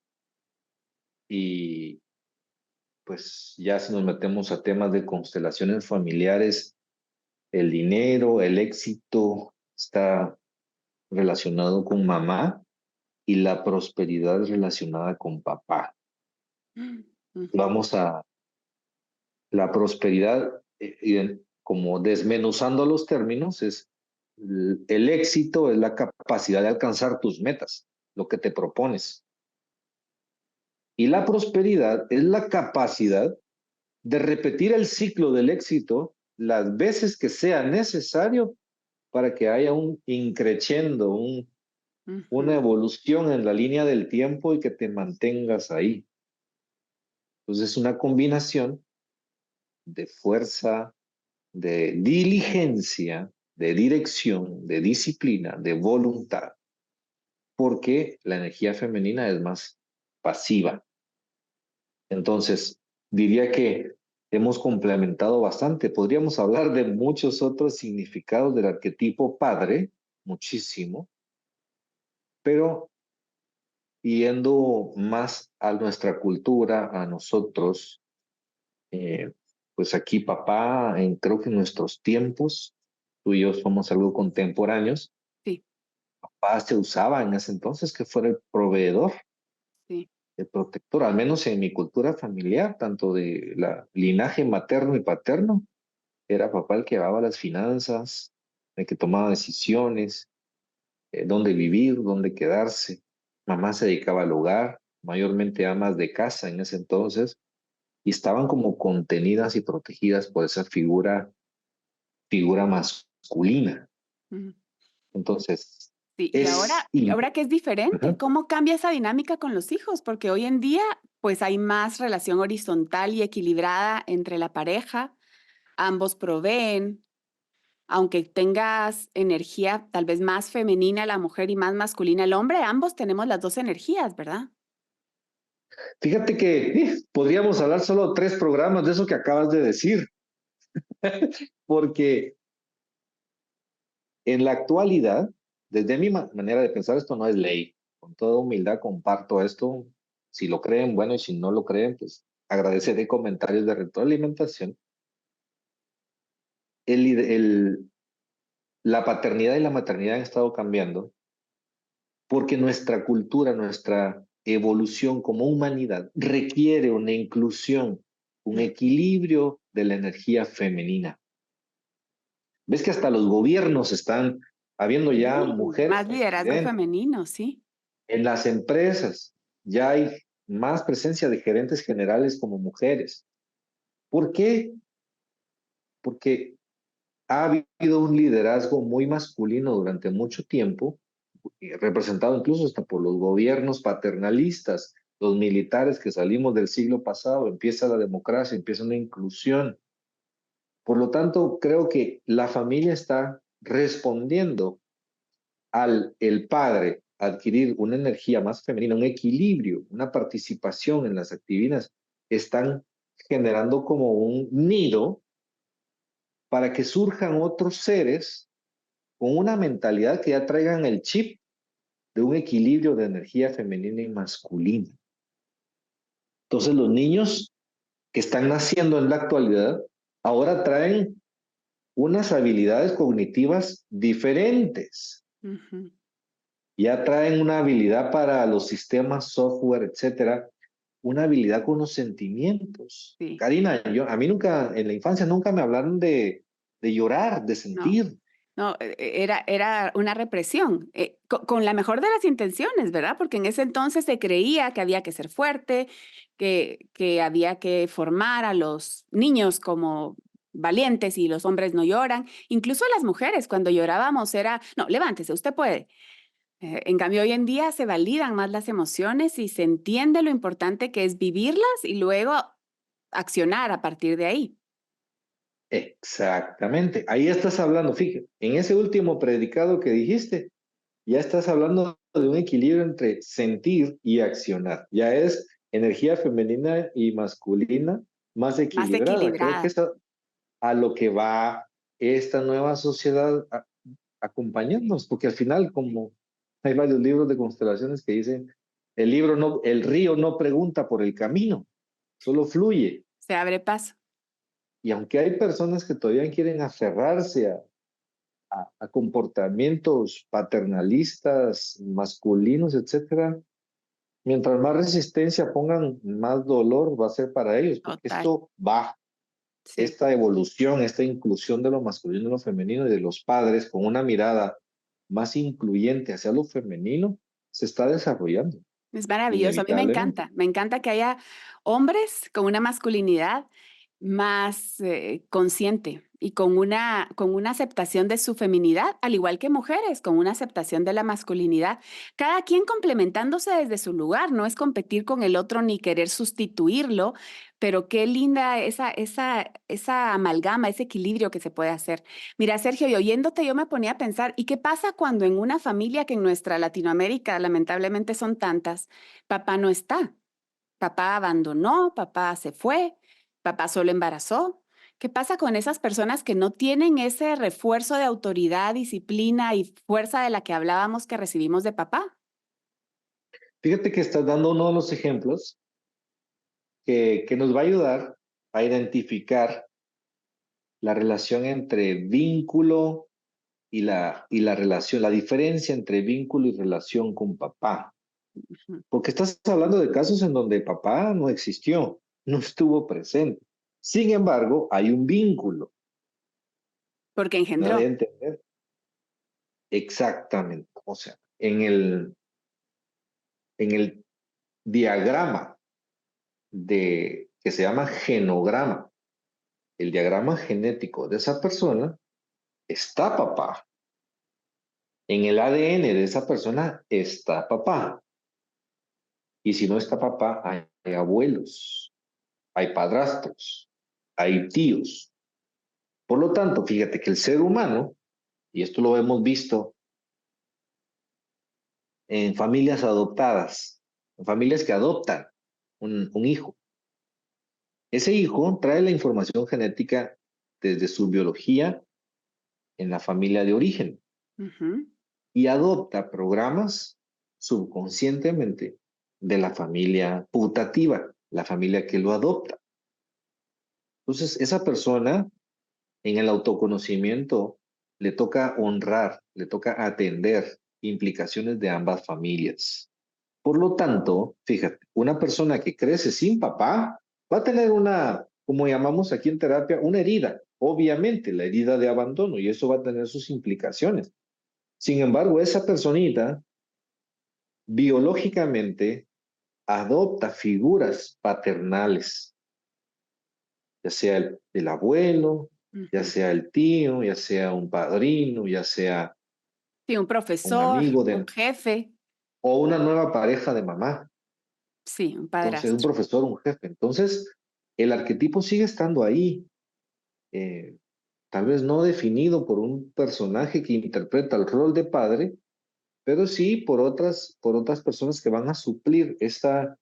y pues ya si nos metemos a temas de constelaciones familiares, el dinero, el éxito está relacionado con mamá y la prosperidad relacionada con papá. Ujú. Vamos a la prosperidad, como desmenuzando los términos, es el éxito es la capacidad de alcanzar tus metas, lo que te propones. Y la prosperidad es la capacidad de repetir el ciclo del éxito las veces que sea necesario para que haya un increciendo, una Ujú. evolución en la línea del tiempo y que te mantengas ahí. Entonces es una combinación de fuerza, de diligencia, de dirección, de disciplina, de voluntad, porque la energía femenina es más pasiva. Entonces, diría que hemos complementado bastante. Podríamos hablar de muchos otros significados del arquetipo padre, muchísimo, pero yendo más a nuestra cultura, a nosotros, eh, pues aquí papá, creo que en nuestros tiempos, tú y yo somos algo contemporáneos, Sí, papá se usaba en ese entonces que fuera el proveedor, sí. el protector, al menos en mi cultura familiar, tanto de la linaje materno y paterno, era papá el que llevaba las finanzas, el que tomaba decisiones, dónde vivir, dónde quedarse. Mamá se dedicaba al hogar, mayormente amas de casa en ese entonces, y estaban como contenidas y protegidas por esa figura masculina. Ujú. Entonces, Sí, y es... ahora que es diferente, Ajá. ¿cómo cambia esa dinámica con los hijos? Porque hoy en día, pues hay más relación horizontal y equilibrada entre la pareja, ambos proveen, aunque tengas energía tal vez más femenina la mujer y más masculina el hombre, ambos tenemos las dos energías, ¿verdad? Fíjate que podríamos hablar solo 3 programas de eso que acabas de decir, porque en la actualidad, desde mi manera de pensar, esto no es ley. Con toda humildad comparto esto. Si lo creen, bueno, y si no lo creen, pues agradeceré comentarios de retroalimentación. El, el- la paternidad y la maternidad han estado cambiando porque nuestra cultura, nuestra evolución como humanidad requiere una inclusión, un Mm. equilibrio de la energía femenina. Ves que hasta los gobiernos están habiendo ya Sí, mujeres más liderazgo presidentes. femenino, sí. En las empresas ya hay más presencia de gerentes generales como mujeres. ¿Por qué? Porque ha habido un liderazgo muy masculino durante mucho tiempo, representado incluso hasta por los gobiernos paternalistas, los militares que salimos del siglo pasado, empieza la democracia, empieza una inclusión. Por lo tanto, creo que la familia está respondiendo al el padre adquirir una energía más femenina, un equilibrio, una participación en las actividades, están generando como un nido para que surjan otros seres con una mentalidad que ya traigan el chip de un equilibrio de energía femenina y masculina. Entonces los niños que están naciendo en la actualidad ahora traen unas habilidades cognitivas diferentes. Ujú. Ya traen una habilidad para los sistemas, software, etcétera, una habilidad con los sentimientos. Sí, Karina, a mí nunca, en la infancia nunca me hablaron de llorar, de no. sentir. No, era una represión, con la mejor de las intenciones, ¿verdad? Porque en ese entonces se creía que había que ser fuerte, que había que formar a los niños como valientes y los hombres no lloran. Incluso las mujeres, cuando llorábamos era, no, levántese, usted puede. En cambio, hoy en día se validan más las emociones y se entiende lo importante que es vivirlas y luego accionar a partir de ahí. Exactamente. Ahí estás hablando, fíjate, en ese último predicado que dijiste, ya estás hablando de un equilibrio entre sentir y accionar. Ya es energía femenina y masculina más Más equilibrada. Creo que equilibrada. es a lo que va esta nueva sociedad Sí. acompañándonos, porque al final, como hay varios libros de constelaciones que dicen, el río no pregunta por el camino, solo fluye. Se abre paso. Y aunque hay personas que todavía quieren aferrarse a comportamientos paternalistas, masculinos, etcétera, mientras más resistencia pongan, más dolor va a ser para ellos, porque Total. esto va, Sí. esta evolución, esta inclusión de lo masculino y lo femenino y de los padres con una mirada más incluyente hacia lo femenino, se está desarrollando, Es maravilloso. A mí inevitablemente. me encanta que haya hombres con una masculinidad más consciente y con una aceptación de su feminidad, al igual que mujeres, con una aceptación de la masculinidad. Cada quien complementándose desde su lugar, no es competir con el otro ni querer sustituirlo, pero qué linda esa amalgama, ese equilibrio que se puede hacer. Mira, Sergio, y oyéndote yo me ponía a pensar, ¿y qué pasa cuando en una familia que en nuestra Latinoamérica lamentablemente son tantas, papá no está? Papá abandonó, papá se fue, papá solo embarazó. ¿Qué pasa con esas personas que no tienen ese refuerzo de autoridad, disciplina y fuerza de la que hablábamos que recibimos de papá? Fíjate que estás dando uno de los ejemplos que nos va a ayudar a identificar la relación entre vínculo y la relación, la diferencia entre vínculo y relación con papá. Ujú. Porque estás hablando de casos en donde papá no existió, no estuvo presente. Sin embargo, hay un vínculo, Porque ¿me doy a engendró. entender? Exactamente. O sea, en el diagrama que se llama genograma, el diagrama genético de esa persona, está papá. En el ADN de esa persona está papá. Y si no está papá, hay abuelos, hay padrastros, hay tíos. Por lo tanto, fíjate que el ser humano, y esto lo hemos visto en familias adoptadas, en familias que adoptan un hijo. Ese hijo trae la información genética desde su biología en la familia de origen Ujú. y adopta programas subconscientemente de la familia putativa, la familia que lo adopta. Entonces, esa persona en el autoconocimiento le toca honrar, le toca atender implicaciones de ambas familias. Por lo tanto, fíjate, una persona que crece sin papá va a tener una, como llamamos aquí en terapia, una herida. Obviamente, la herida de abandono, y eso va a tener sus implicaciones. Sin embargo, esa personita biológicamente adopta figuras paternales, ya sea el abuelo, ya Ujú. sea el tío, ya sea un padrino, ya sea Sí, un un profesor, amigo un jefe, o una nueva pareja de mamá. sí, un Entonces, un padrastro. profesor, un jefe. Entonces, el arquetipo sigue estando ahí, eh, tal vez no definido por un personaje que interpreta el rol de padre, pero sí por otras personas que van a suplir esta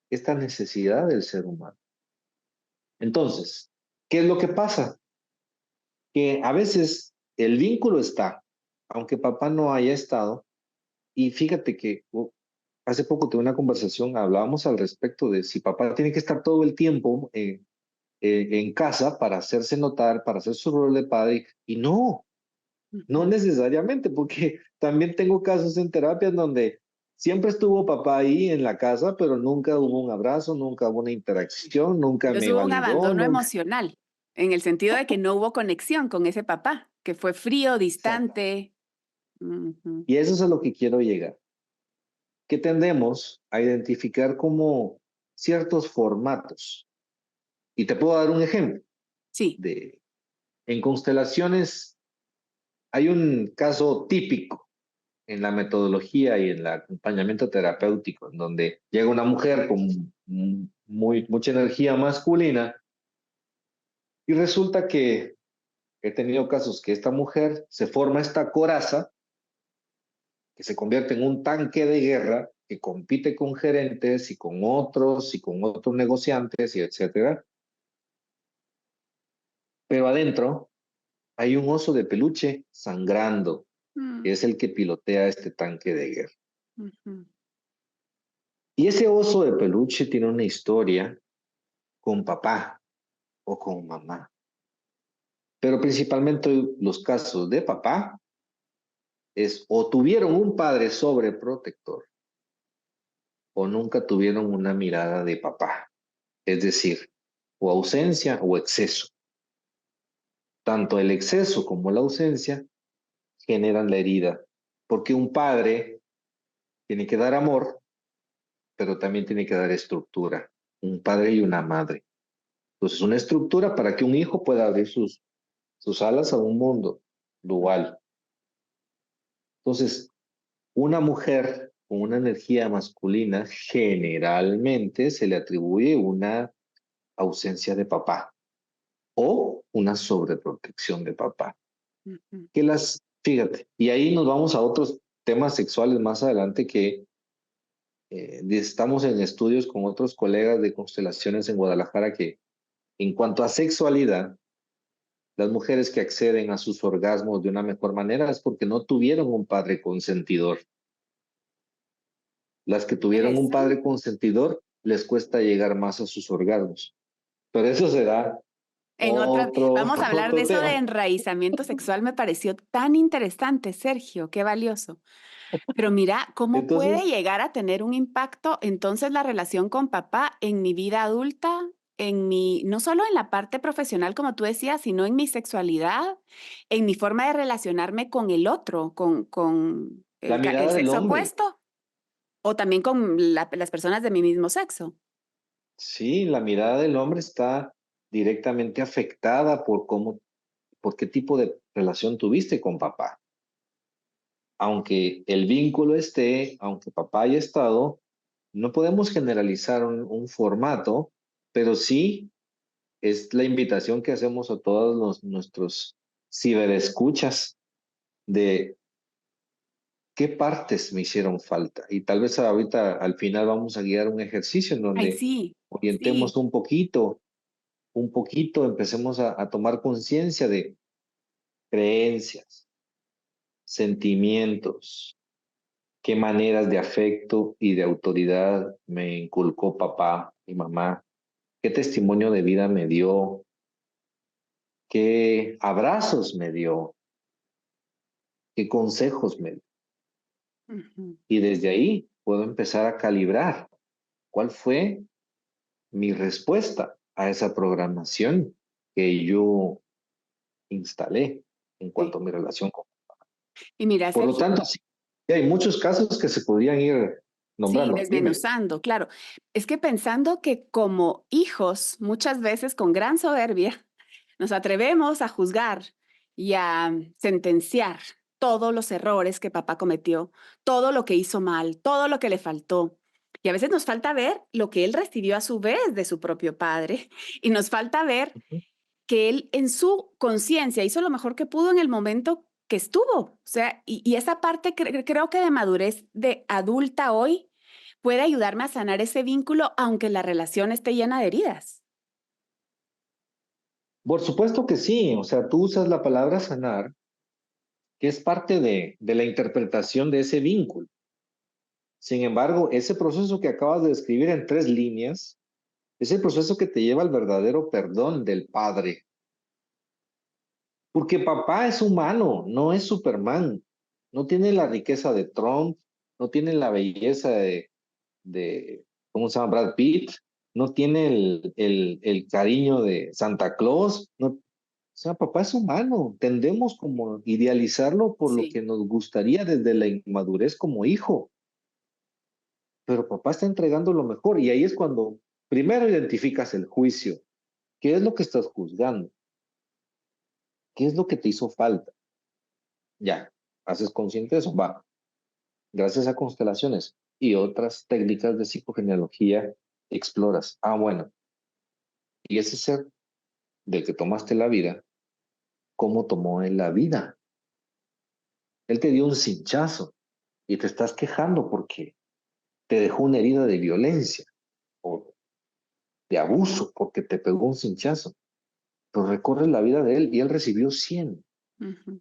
necesidad del ser humano. Entonces, ¿qué es lo que pasa? Que a veces el vínculo está, aunque papá no haya estado, y fíjate que hace poco tuve una conversación, hablábamos al respecto de si papá tiene que estar todo el tiempo en casa para hacerse notar, para hacer su rol de padre, y no, no Ujú. necesariamente, porque también tengo casos en terapia en donde siempre estuvo papá ahí en la casa, pero nunca hubo un abrazo, nunca hubo una interacción, nunca Entonces me hubo un validó, abandono nunca. emocional, en el sentido de que no hubo conexión con ese papá, que fue frío, Exacto. distante. Ujú. Y eso es a lo que quiero llegar, que tendemos a identificar como ciertos formatos. Y te puedo dar un ejemplo Sí, de, en constelaciones hay un caso típico en la metodología y en el acompañamiento terapéutico, en donde llega una mujer con mucha energía masculina y resulta que he tenido casos que esta mujer se forma esta coraza que se convierte en un tanque de guerra que compite con gerentes y con otros negociantes y etcétera, pero adentro hay un oso de peluche sangrando, mm, que es el que pilotea este tanque de guerra. ujú. Y ese oso de peluche tiene una historia con papá o con mamá. Pero principalmente los casos de papá es o tuvieron un padre sobreprotector o nunca tuvieron una mirada de papá. Es decir, o ausencia o exceso. Tanto el exceso como la ausencia generan la herida, porque un padre tiene que dar amor, pero también tiene que dar estructura. Un padre y una madre. Entonces, una estructura para que un hijo pueda abrir sus alas a un mundo dual. Entonces, una mujer con una energía masculina generalmente se le atribuye una ausencia de papá o una sobreprotección de papá. Ujú. Fíjate, y ahí nos vamos a otros temas sexuales más adelante que estamos en estudios con otros colegas de constelaciones en Guadalajara que en cuanto a sexualidad, las mujeres que acceden a sus orgasmos de una mejor manera es porque no tuvieron un padre consentidor. Las que tuvieron un Interesante. padre consentidor les cuesta llegar más a sus orgasmos. Pero eso se da En otra, vamos a hablar de otro eso de tema. enraizamiento sexual, me pareció tan interesante, Sergio, qué valioso. Pero mira, ¿cómo puede Entonces, llegar a tener un impacto entonces la relación con papá en mi vida adulta, no solo en la parte profesional, como tú decías, sino en mi sexualidad, en mi forma de relacionarme con el otro, con la el mirada del sexo hombre, opuesto, o también con las personas de mi mismo sexo? sí, la mirada del hombre está directamente afectada por qué tipo de relación tuviste con papá. Aunque el vínculo esté, aunque papá haya estado, no podemos generalizar un formato, pero sí es la invitación que hacemos a todos nuestros ciberescuchas de qué partes me hicieron falta. Y tal vez ahorita al final vamos a guiar un ejercicio en Ay, donde sí, orientemos sí. un poquito, empecemos a tomar conciencia de creencias, sentimientos, qué maneras de afecto y de autoridad me inculcó papá y mamá, qué testimonio de vida me dio, qué abrazos me dio, qué consejos me dio. Ujú. Y desde ahí puedo empezar a calibrar cuál fue mi respuesta a esa programación que yo instalé en Sí. cuanto a mi relación con. Y mira, Por lo Sergio, tanto, sí, hay muchos casos que se podrían ir sí, nombrando. Dime. desmenuzando, claro. Es que pensando que como hijos, muchas veces con gran soberbia, nos atrevemos a juzgar y a sentenciar todos los errores que papá cometió, todo lo que hizo mal, todo lo que le faltó. Y a veces nos falta ver lo que él recibió a su vez de su propio padre y nos falta ver que él en su conciencia hizo lo mejor que pudo en el momento que estuvo. O sea, y esa parte creo que de madurez de adulta hoy puede ayudarme a sanar ese vínculo aunque la relación esté llena de heridas. Por supuesto que sí, o sea, tú usas la palabra sanar, que es parte de la interpretación de ese vínculo. Sin embargo, ese proceso que acabas de describir en 3 líneas es el proceso que te lleva al verdadero perdón del padre. Porque papá es humano, no es Superman. No tiene la riqueza de Trump, no tiene la belleza de ¿cómo se llama? Brad Pitt, no tiene el cariño de Santa Claus. No, o sea, papá es humano. Tendemos como idealizarlo por lo Sí, que nos gustaría desde la inmadurez como hijo. Pero papá está entregando lo mejor y ahí es cuando primero identificas el juicio. ¿Qué es lo que estás juzgando? ¿Qué es lo que te hizo falta? Ya, haces consciente de eso. Va, gracias a constelaciones y otras técnicas de psicogenealogía, exploras. Ah, bueno, y ese ser del que tomaste la vida, ¿cómo tomó él la vida? Él te dio un cinchazo y te estás quejando porque te dejó una herida de violencia o de abuso porque te pegó un cinchazo. Pero recorres la vida de él y él recibió 100. ujú,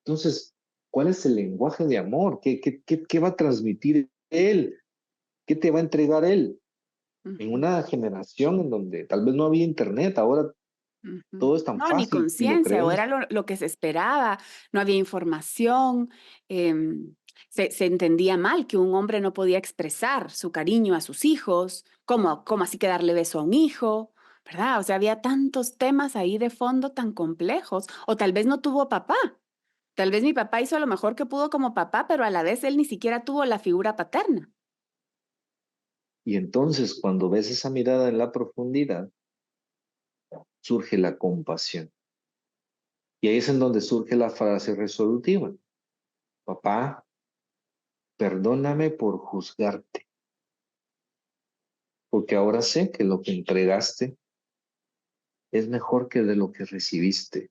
Entonces, ¿cuál es el lenguaje de amor? ¿Qué va a transmitir él? ¿Qué te va a entregar él? En ujú, una generación en donde tal vez no había internet, ahora ujú. todo es tan No, ni fácil y lo conciencia, o era creemos. lo que se esperaba, no había información, se entendía mal que un hombre no podía expresar su cariño a sus hijos, cómo así que darle beso a un hijo, ¿verdad? O sea, había tantos temas ahí de fondo tan complejos, o tal vez no tuvo papá, tal vez mi papá hizo lo mejor que pudo como papá, pero a la vez él ni siquiera tuvo la figura paterna. Y entonces, cuando ves esa mirada en la profundidad, surge la compasión. Y ahí es en donde surge la frase resolutiva. Papá, perdóname por juzgarte, porque ahora sé que lo que entregaste es mejor que de lo que recibiste.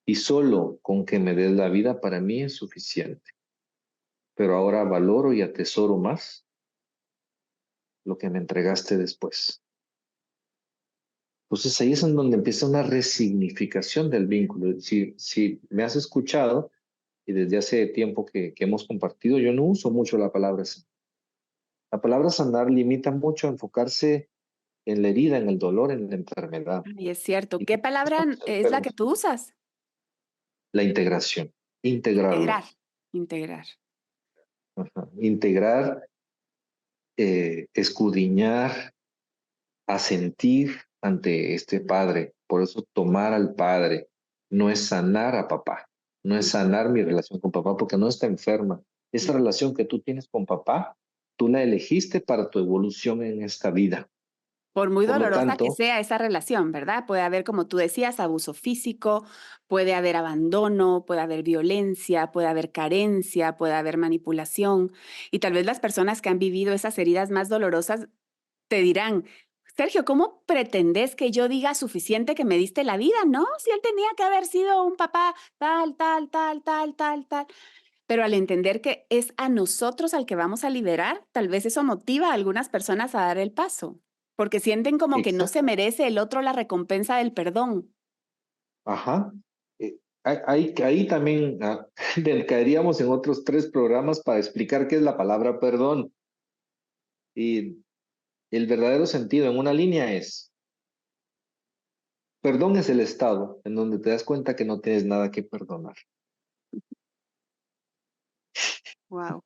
Y solo con que me des la vida para mí es suficiente. Pero ahora valoro y atesoro más lo que me entregaste después. Entonces ahí es en donde empieza una resignificación del vínculo. Si me has escuchado y desde hace tiempo que hemos compartido, yo no uso mucho la palabra sanar. La palabra sanar limita mucho a enfocarse en la herida, en el dolor, en la enfermedad. Y es cierto. Y ¿Qué cuando palabra estamos es la que enfermos, tú usas? la integración, integrarlo. Integrar. Integrar. Ajá. Integrar, escudriñar, asentir ante este padre. Por eso tomar al padre no es sanar a papá, no es sanar mi relación con papá porque no está enferma. Esa Ujú. relación que tú tienes con papá, tú la elegiste para tu evolución en esta vida. Por muy Por lo dolorosa que tanto, sea esa relación, ¿verdad? Puede haber, como tú decías, abuso físico, puede haber abandono, puede haber violencia, puede haber carencia, puede haber manipulación. Y tal vez las personas que han vivido esas heridas más dolorosas te dirán, Sergio, ¿cómo pretendes que yo diga suficiente que me diste la vida? No, si él tenía que haber sido un papá tal, tal, tal, tal, tal, tal. Pero al entender que es a nosotros al que vamos a liberar, tal vez eso motiva a algunas personas a dar el paso, porque sienten como que no se exacto. merece el otro la recompensa del perdón. Ajá. Ahí también caeríamos en otros 3 programas para explicar qué es la palabra perdón. Y el verdadero sentido en una línea es, perdón es el estado en donde te das cuenta que no tienes nada que perdonar. Wow.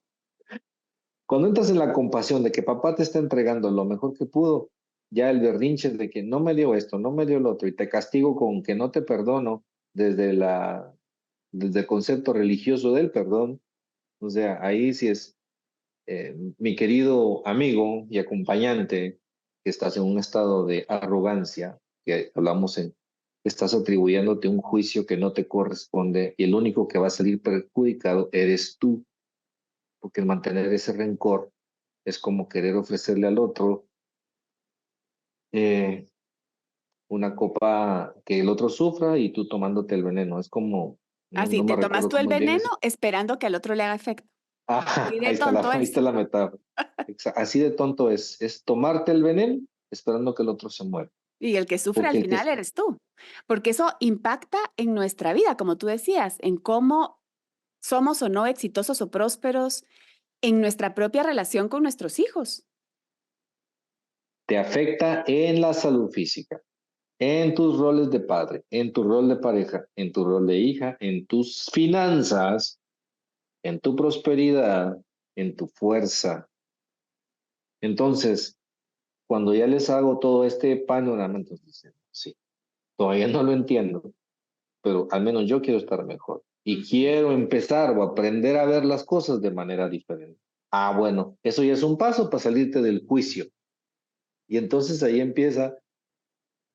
Cuando entras en la compasión de que papá te está entregando lo mejor que pudo, ya el berrinche de que no me dio esto, no me dio lo otro, y te castigo con que no te perdono desde desde el concepto religioso del perdón, o sea, ahí sí es, mi querido amigo y acompañante, que estás en un estado de arrogancia, que hablamos en, estás atribuyéndote un juicio que no te corresponde y el único que va a salir perjudicado eres tú, porque el mantener ese rencor es como querer ofrecerle al otro eh, una copa que el otro sufra y tú tomándote el veneno. Es como, no, Así, no me te tomas recuerdo tú el muy bien veneno ese. esperando que al otro le haga efecto. Así de Ahí está tonto ahí es. está la metáfora. Así de tonto es tomarte el veneno esperando que el otro se muera. Y el que sufre al Porque el que final eres tú, porque eso impacta en nuestra vida, como tú decías, en cómo somos o no exitosos o prósperos en nuestra propia relación con nuestros hijos. te afecta en la salud física, en tus roles de padre, en tu rol de pareja, en tu rol de hija, en tus finanzas, en tu prosperidad, en tu fuerza. Entonces, cuando ya les hago todo este panorama, entonces dicen, sí, todavía no lo entiendo, pero al menos yo quiero estar mejor y quiero empezar o aprender a ver las cosas de manera diferente. Ah, bueno, eso ya es un paso para salirte del juicio. Y entonces ahí empieza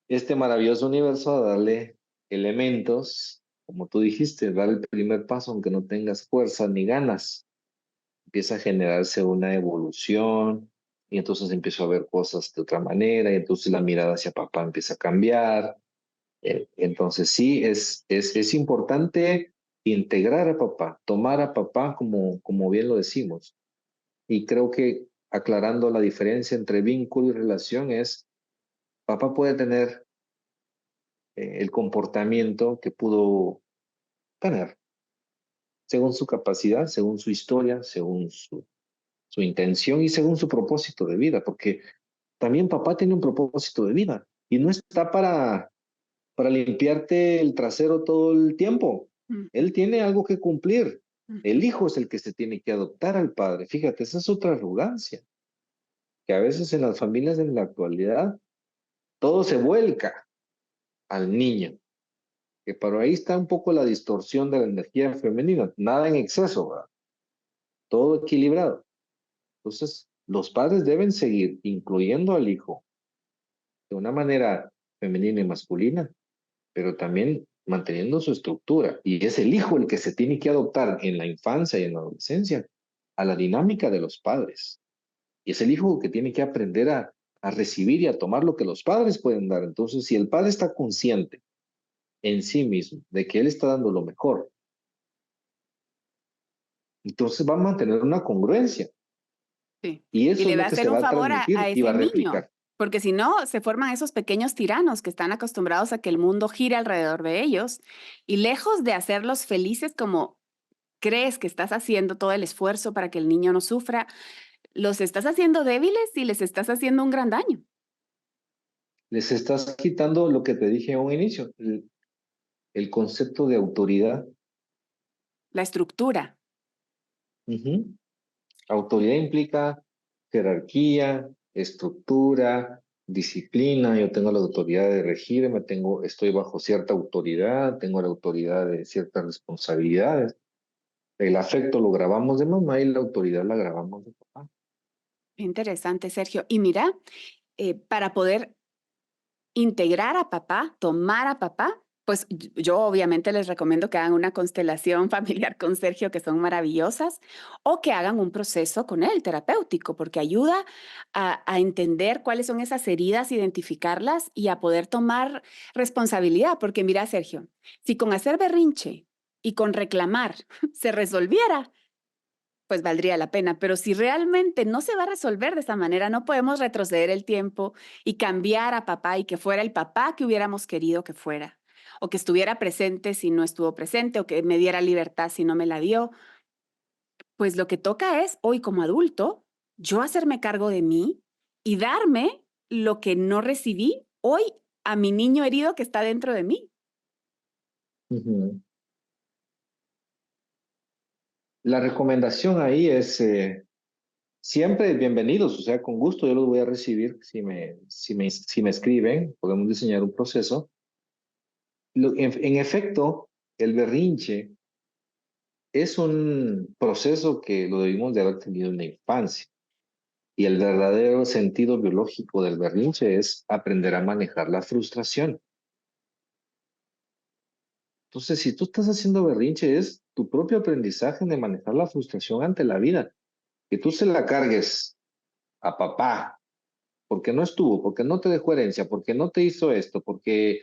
este maravilloso universo a darle elementos, como tú dijiste, dar el primer paso aunque no tengas fuerza ni ganas. Empieza a generarse una evolución y entonces empiezo a ver cosas de otra manera y entonces la mirada hacia papá empieza a cambiar. Entonces sí, es importante integrar a papá, tomar a papá como bien lo decimos. Y creo que aclarando la diferencia entre vínculo y relación es, papá puede tener el comportamiento que pudo tener, según su capacidad, según su historia, según su intención y según su propósito de vida, porque también papá tiene un propósito de vida y no está para limpiarte el trasero todo el tiempo. Ujú, Él tiene algo que cumplir. El ujú. hijo es el que se tiene que adoptar al padre. Fíjate, esa es otra arrogancia, que a veces en las familias en la actualidad todo se vuelca al niño, que por ahí está un poco la distorsión de la energía femenina, nada en exceso, ¿verdad? Todo equilibrado. Entonces, los padres deben seguir incluyendo al hijo de una manera femenina y masculina, pero también manteniendo su estructura. Y es el hijo el que se tiene que adoptar en la infancia y en la adolescencia a la dinámica de los padres. Y es el hijo que tiene que aprender a recibir y a tomar lo que los padres pueden dar. Entonces, si el padre está consciente en sí mismo de que él está dando lo mejor, entonces va a mantener una congruencia. Sí. Y Y eso es le va lo a que hacer se un va a favor a transmitir y va ese a niño, replicar. porque si no, se forman esos pequeños tiranos que están acostumbrados a que el mundo gire alrededor de ellos y lejos de hacerlos felices como crees que estás haciendo todo el esfuerzo para que el niño no sufra, los estás haciendo débiles y les estás haciendo un gran daño. les estás quitando lo que te dije a un inicio, el concepto de autoridad. La estructura. Ujú. Autoridad implica jerarquía, estructura, disciplina. Yo tengo la autoridad de regirme, estoy bajo cierta autoridad, tengo la autoridad de ciertas responsabilidades. El afecto lo grabamos de mamá y la autoridad la grabamos de papá. Interesante, Sergio. Y mira, para poder integrar a papá, tomar a papá, pues yo obviamente les recomiendo que hagan una constelación familiar con Sergio, que son maravillosas, o que hagan un proceso con él terapéutico, porque ayuda a entender cuáles son esas heridas, identificarlas y a poder tomar responsabilidad. Porque mira, Sergio, si con hacer berrinche y con reclamar se resolviera, pues valdría la pena. Pero si realmente no se va a resolver de esa manera, no podemos retroceder el tiempo y cambiar a papá y que fuera el papá que hubiéramos querido que fuera, o que estuviera presente si no estuvo presente, o que me diera libertad si no me la dio. Pues lo que toca es, hoy como adulto, yo hacerme cargo de mí y darme lo que no recibí hoy a mi niño herido que está dentro de mí. Ujú. La recomendación ahí es siempre bienvenidos, o sea, con gusto yo los voy a recibir si me escriben, podemos diseñar un proceso. En efecto, el berrinche es un proceso que lo debimos de haber tenido en la infancia. Y el verdadero sentido biológico del berrinche es aprender a manejar la frustración. Entonces, si tú estás haciendo berrinche, es tu propio aprendizaje de manejar la frustración ante la vida. Que tú se la cargues a papá, porque no estuvo, porque no te dejó herencia, porque no te hizo esto, porque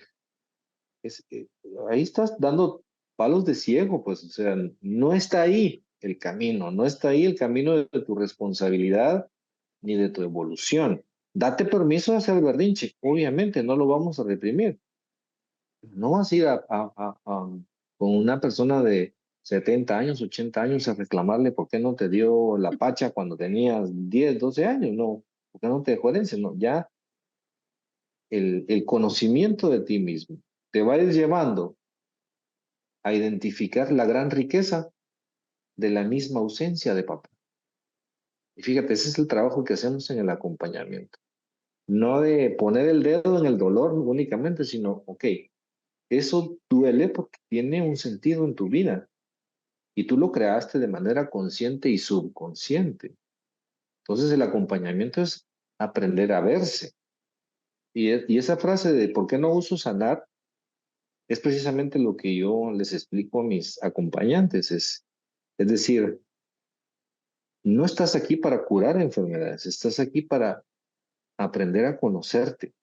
es, eh, ahí estás dando palos de ciego, pues, o sea, no está ahí el camino, no está ahí el camino de tu responsabilidad ni de tu evolución. Date permiso de hacer berrinche, obviamente, no lo vamos a reprimir. No vas a ir con una persona de 70 años, 80 años a reclamarle por qué no te dio la pacha cuando tenías 10, 12 años, no, por qué no te dejó herencia, no, ya el conocimiento de ti mismo te va a ir llevando a identificar la gran riqueza de la misma ausencia de papá. Y fíjate, ese es el trabajo que hacemos en el acompañamiento. No de poner el dedo en el dolor únicamente, sino, ok, eso duele porque tiene un sentido en tu vida y tú lo creaste de manera consciente y subconsciente. Entonces el acompañamiento es aprender a verse. Y esa frase de ¿por qué no uso sanar? Es precisamente lo que yo les explico a mis acompañantes. Es decir, no estás aquí para curar enfermedades, estás aquí para aprender a conocerte.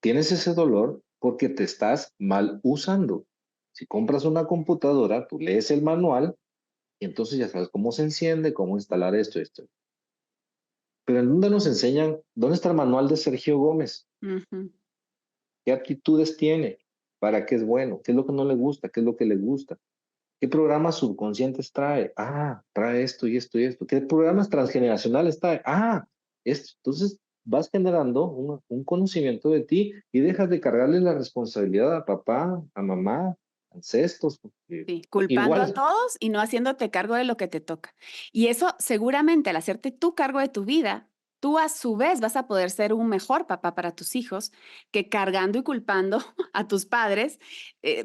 Tienes ese dolor porque te estás mal usando. Si compras una computadora, tú lees el manual y entonces ya sabes cómo se enciende, cómo instalar esto, esto. Pero ¿en dónde nos enseñan? ¿Dónde está el manual de Sergio Gómez? Ujú. ¿Qué aptitudes tiene? ¿Para qué es bueno? ¿Qué es lo que no le gusta? ¿Qué es lo que le gusta? ¿Qué programas subconscientes trae? Ah, trae esto y esto y esto. ¿Qué programas transgeneracionales trae? Ah, esto. Entonces vas generando un conocimiento de ti y dejas de cargarle la responsabilidad a papá, a mamá, ancestros, porque Sí, culpando a igual, todos y no haciéndote cargo de lo que te toca. Y eso seguramente al hacerte tú cargo de tu vida, tú a su vez vas a poder ser un mejor papá para tus hijos que cargando y culpando a tus padres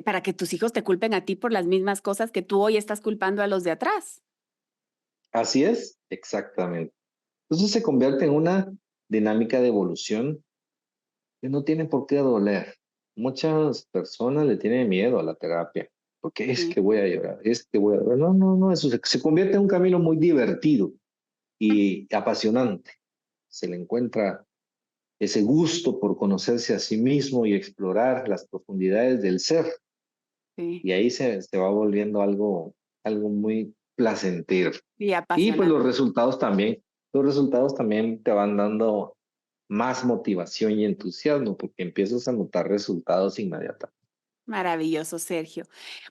para que tus hijos te culpen a ti por las mismas cosas que tú hoy estás culpando a los de atrás. así es, exactamente. Entonces se convierte en una dinámica de evolución que no tiene por qué doler. Muchas personas le tienen miedo a la terapia, porque es Sí. que voy a llorar, es que voy a llorar. No, no, no, eso se convierte en un camino muy divertido y apasionante. Se le encuentra ese gusto por conocerse a sí mismo y explorar las profundidades del ser. Sí, Y ahí se va volviendo algo muy placentero. y Y pues apasionante. los resultados también te van dando más motivación y entusiasmo porque empiezas a notar resultados inmediatos. Maravilloso, Sergio.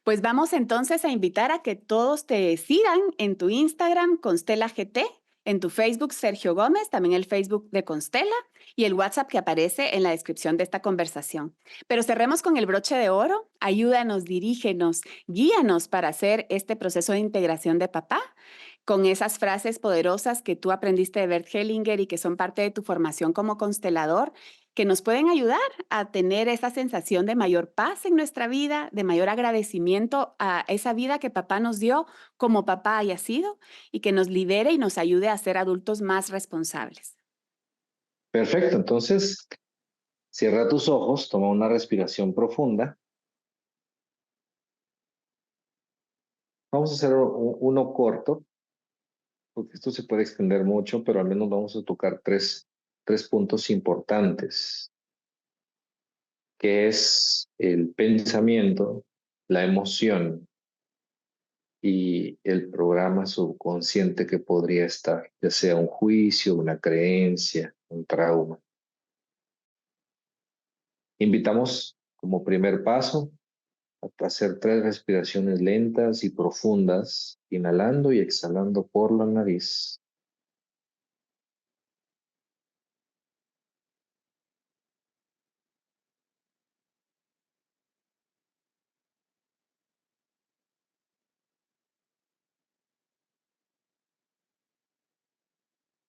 Pues vamos entonces a invitar a que todos te sigan en tu Instagram, Constela GT, en tu Facebook Sergio Gómez, también el Facebook de Constela y el WhatsApp que aparece en la descripción de esta conversación. Pero cerremos con el broche de oro. Ayúdanos, dirígenos, guíanos para hacer este proceso de integración de papá con esas frases poderosas que tú aprendiste de Bert Hellinger y que son parte de tu formación como constelador, que nos pueden ayudar a tener esa sensación de mayor paz en nuestra vida, de mayor agradecimiento a esa vida que papá nos dio como papá haya sido y que nos libere y nos ayude a ser adultos más responsables. Perfecto, entonces cierra tus ojos, toma una respiración profunda. Vamos a hacer uno corto, porque esto se puede extender mucho, pero al menos vamos a tocar tres puntos importantes, que es el pensamiento, la emoción y el programa subconsciente que podría estar, ya sea un juicio, una creencia, un trauma. Invitamos como primer paso a hacer 3 respiraciones lentas y profundas, inhalando y exhalando por la nariz.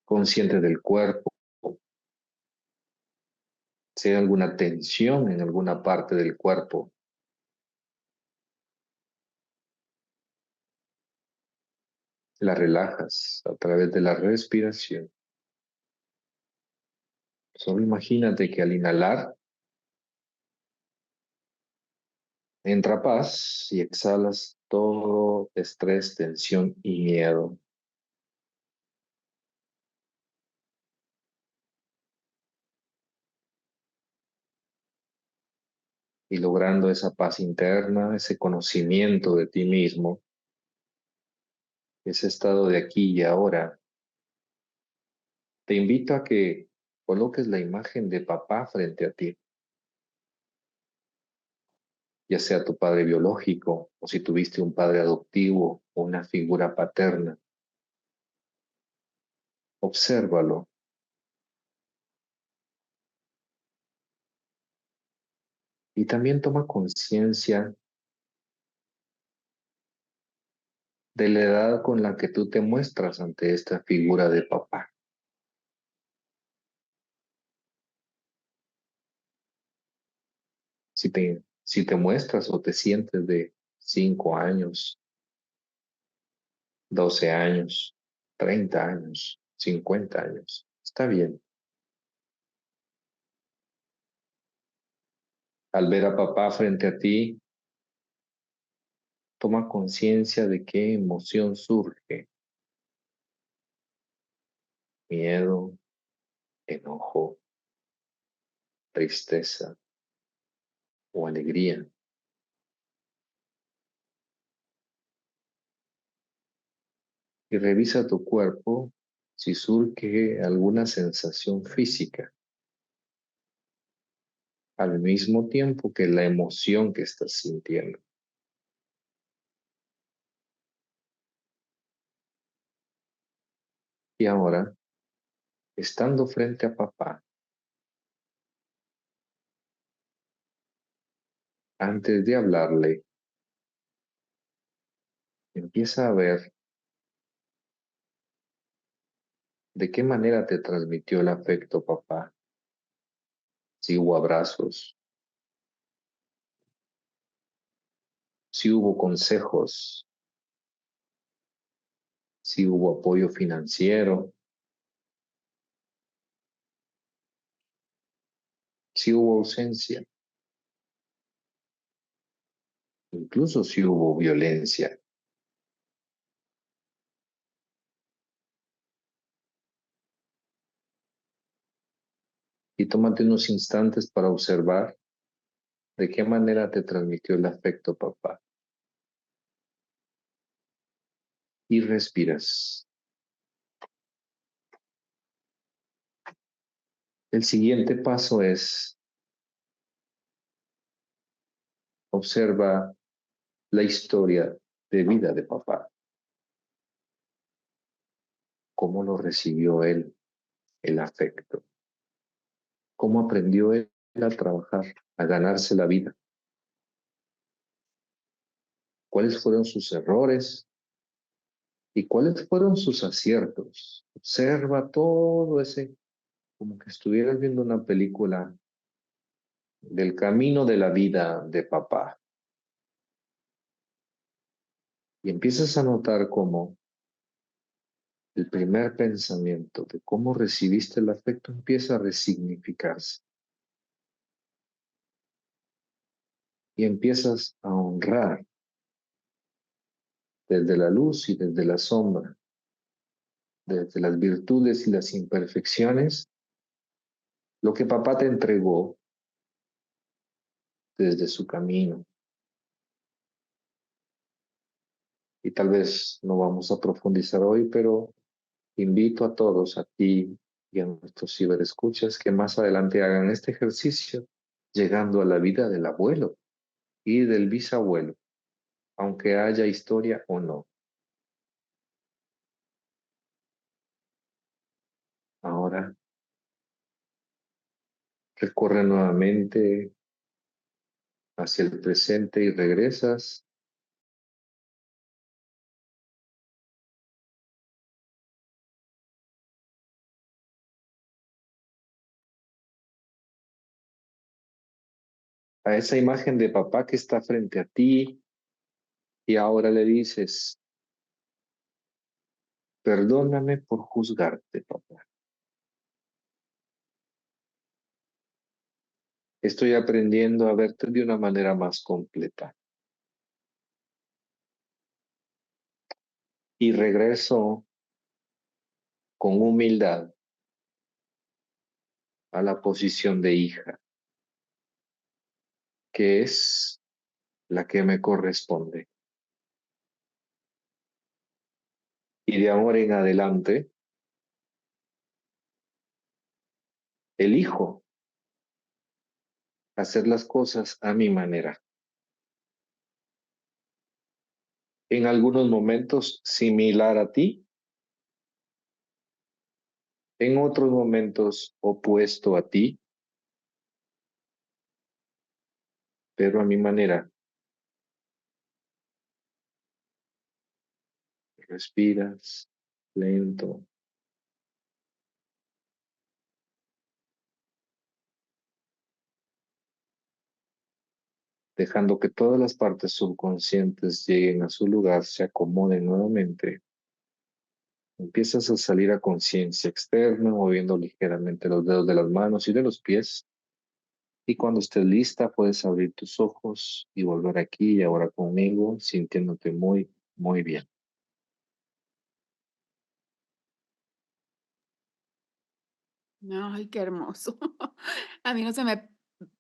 Consciente del cuerpo, si hay alguna tensión en alguna parte del cuerpo, la relajas a través de la respiración. Solo imagínate que al inhalar entra paz y exhalas todo estrés, tensión y miedo. Y logrando esa paz interna, ese conocimiento de ti mismo, ese estado de aquí y ahora, te invito a que coloques la imagen de papá frente a ti, ya sea tu padre biológico o si tuviste un padre adoptivo o una figura paterna. Obsérvalo y también toma conciencia de la edad con la que tú te muestras ante esta figura de papá. Si te muestras o te sientes de 5 años, 12 años, 30 años, 50 años, está bien. Al ver a papá frente a ti, toma conciencia de qué emoción surge. Miedo, enojo, tristeza o alegría. Y revisa tu cuerpo si surge alguna sensación física al mismo tiempo que la emoción que estás sintiendo. Y ahora, estando frente a papá, antes de hablarle, empieza a ver de qué manera te transmitió el afecto papá. Si hubo abrazos, si hubo consejos, si hubo apoyo financiero, si hubo ausencia, incluso si hubo violencia. Y tómate unos instantes para observar de qué manera te transmitió el afecto papá. Y respiras. El siguiente paso es observa la historia de vida de papá. cómo lo recibió él, el afecto, cómo aprendió él a trabajar, a ganarse la vida, cuáles fueron sus errores y cuáles fueron sus aciertos. Observa todo ese, como que estuvieras viendo una película del camino de la vida de papá. Y empiezas a notar cómo el primer pensamiento de cómo recibiste el afecto empieza a resignificarse. Y empiezas a honrar desde la luz y desde la sombra, desde las virtudes y las imperfecciones, lo que papá te entregó desde su camino. Y tal vez no vamos a profundizar hoy, pero invito a todos, a ti y a nuestros ciberescuchas, que más adelante hagan este ejercicio, llegando a la vida del abuelo y del bisabuelo, aunque haya historia o no. Ahora recorre nuevamente hacia el presente y regresas a esa imagen de papá que está frente a ti y ahora le dices, perdóname por juzgarte, papá. Estoy aprendiendo a verte de una manera más completa. Y regreso con humildad a la posición de hija, que es la que me corresponde. Y de ahora en adelante, elijo hacer las cosas a mi manera. En algunos momentos similar a ti, en otros momentos opuesto a ti, pero a mi manera. Respiras lento. Dejando que todas las partes subconscientes lleguen a su lugar, se acomoden nuevamente. Empiezas a salir a conciencia externa, moviendo ligeramente los dedos de las manos y de los pies. Y cuando estés lista, puedes abrir tus ojos y volver aquí y ahora conmigo, sintiéndote muy, muy bien. Ay, qué hermoso. A mí no se me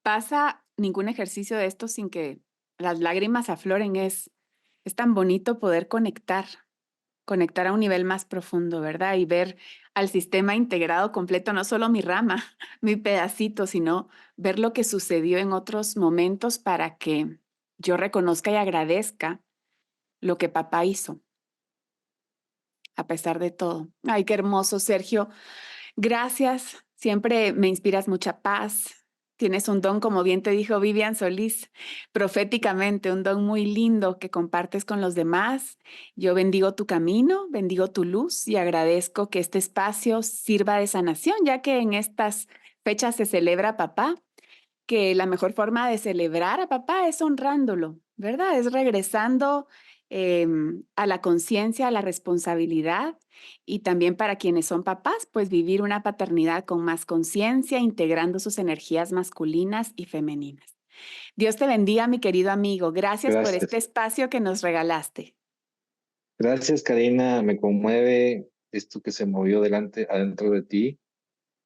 pasa ningún ejercicio de esto sin que las lágrimas afloren. Es tan bonito poder conectar a un nivel más profundo, ¿verdad? Y ver al sistema integrado completo, no solo mi rama, mi pedacito, sino ver lo que sucedió en otros momentos para que yo reconozca y agradezca lo que papá hizo, a pesar de todo. Ay, qué hermoso, Sergio. Gracias, siempre me inspiras mucha paz. Tienes un don, como bien te dijo Vivian Solís, proféticamente, un don muy lindo que compartes con los demás. Yo bendigo tu camino, bendigo tu luz y agradezco que este espacio sirva de sanación, ya que en estas fechas se celebra a papá, que la mejor forma de celebrar a papá es honrándolo, ¿verdad? Es regresando a la conciencia, a la responsabilidad y también para quienes son papás, pues vivir una paternidad con más conciencia, integrando sus energías masculinas y femeninas. Dios te bendiga, mi querido amigo. Gracias por este Gracias. espacio que nos regalaste. Gracias, Karina. Me conmueve esto que se movió adentro de ti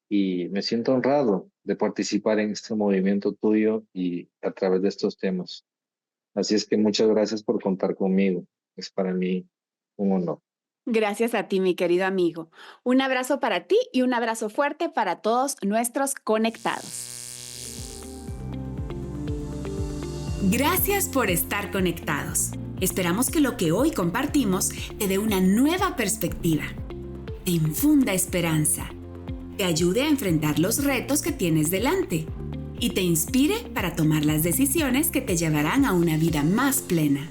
y me siento honrado de participar en este movimiento tuyo y a través de estos temas. Así es que muchas gracias por contar conmigo. Es para mí un honor. Gracias a ti, mi querido amigo. Un abrazo para ti y un abrazo fuerte para todos nuestros conectados. Gracias por estar conectados. Esperamos que lo que hoy compartimos te dé una nueva perspectiva. te infunda esperanza, te ayude a enfrentar los retos que tienes delante y te inspire para tomar las decisiones que te llevarán a una vida más plena.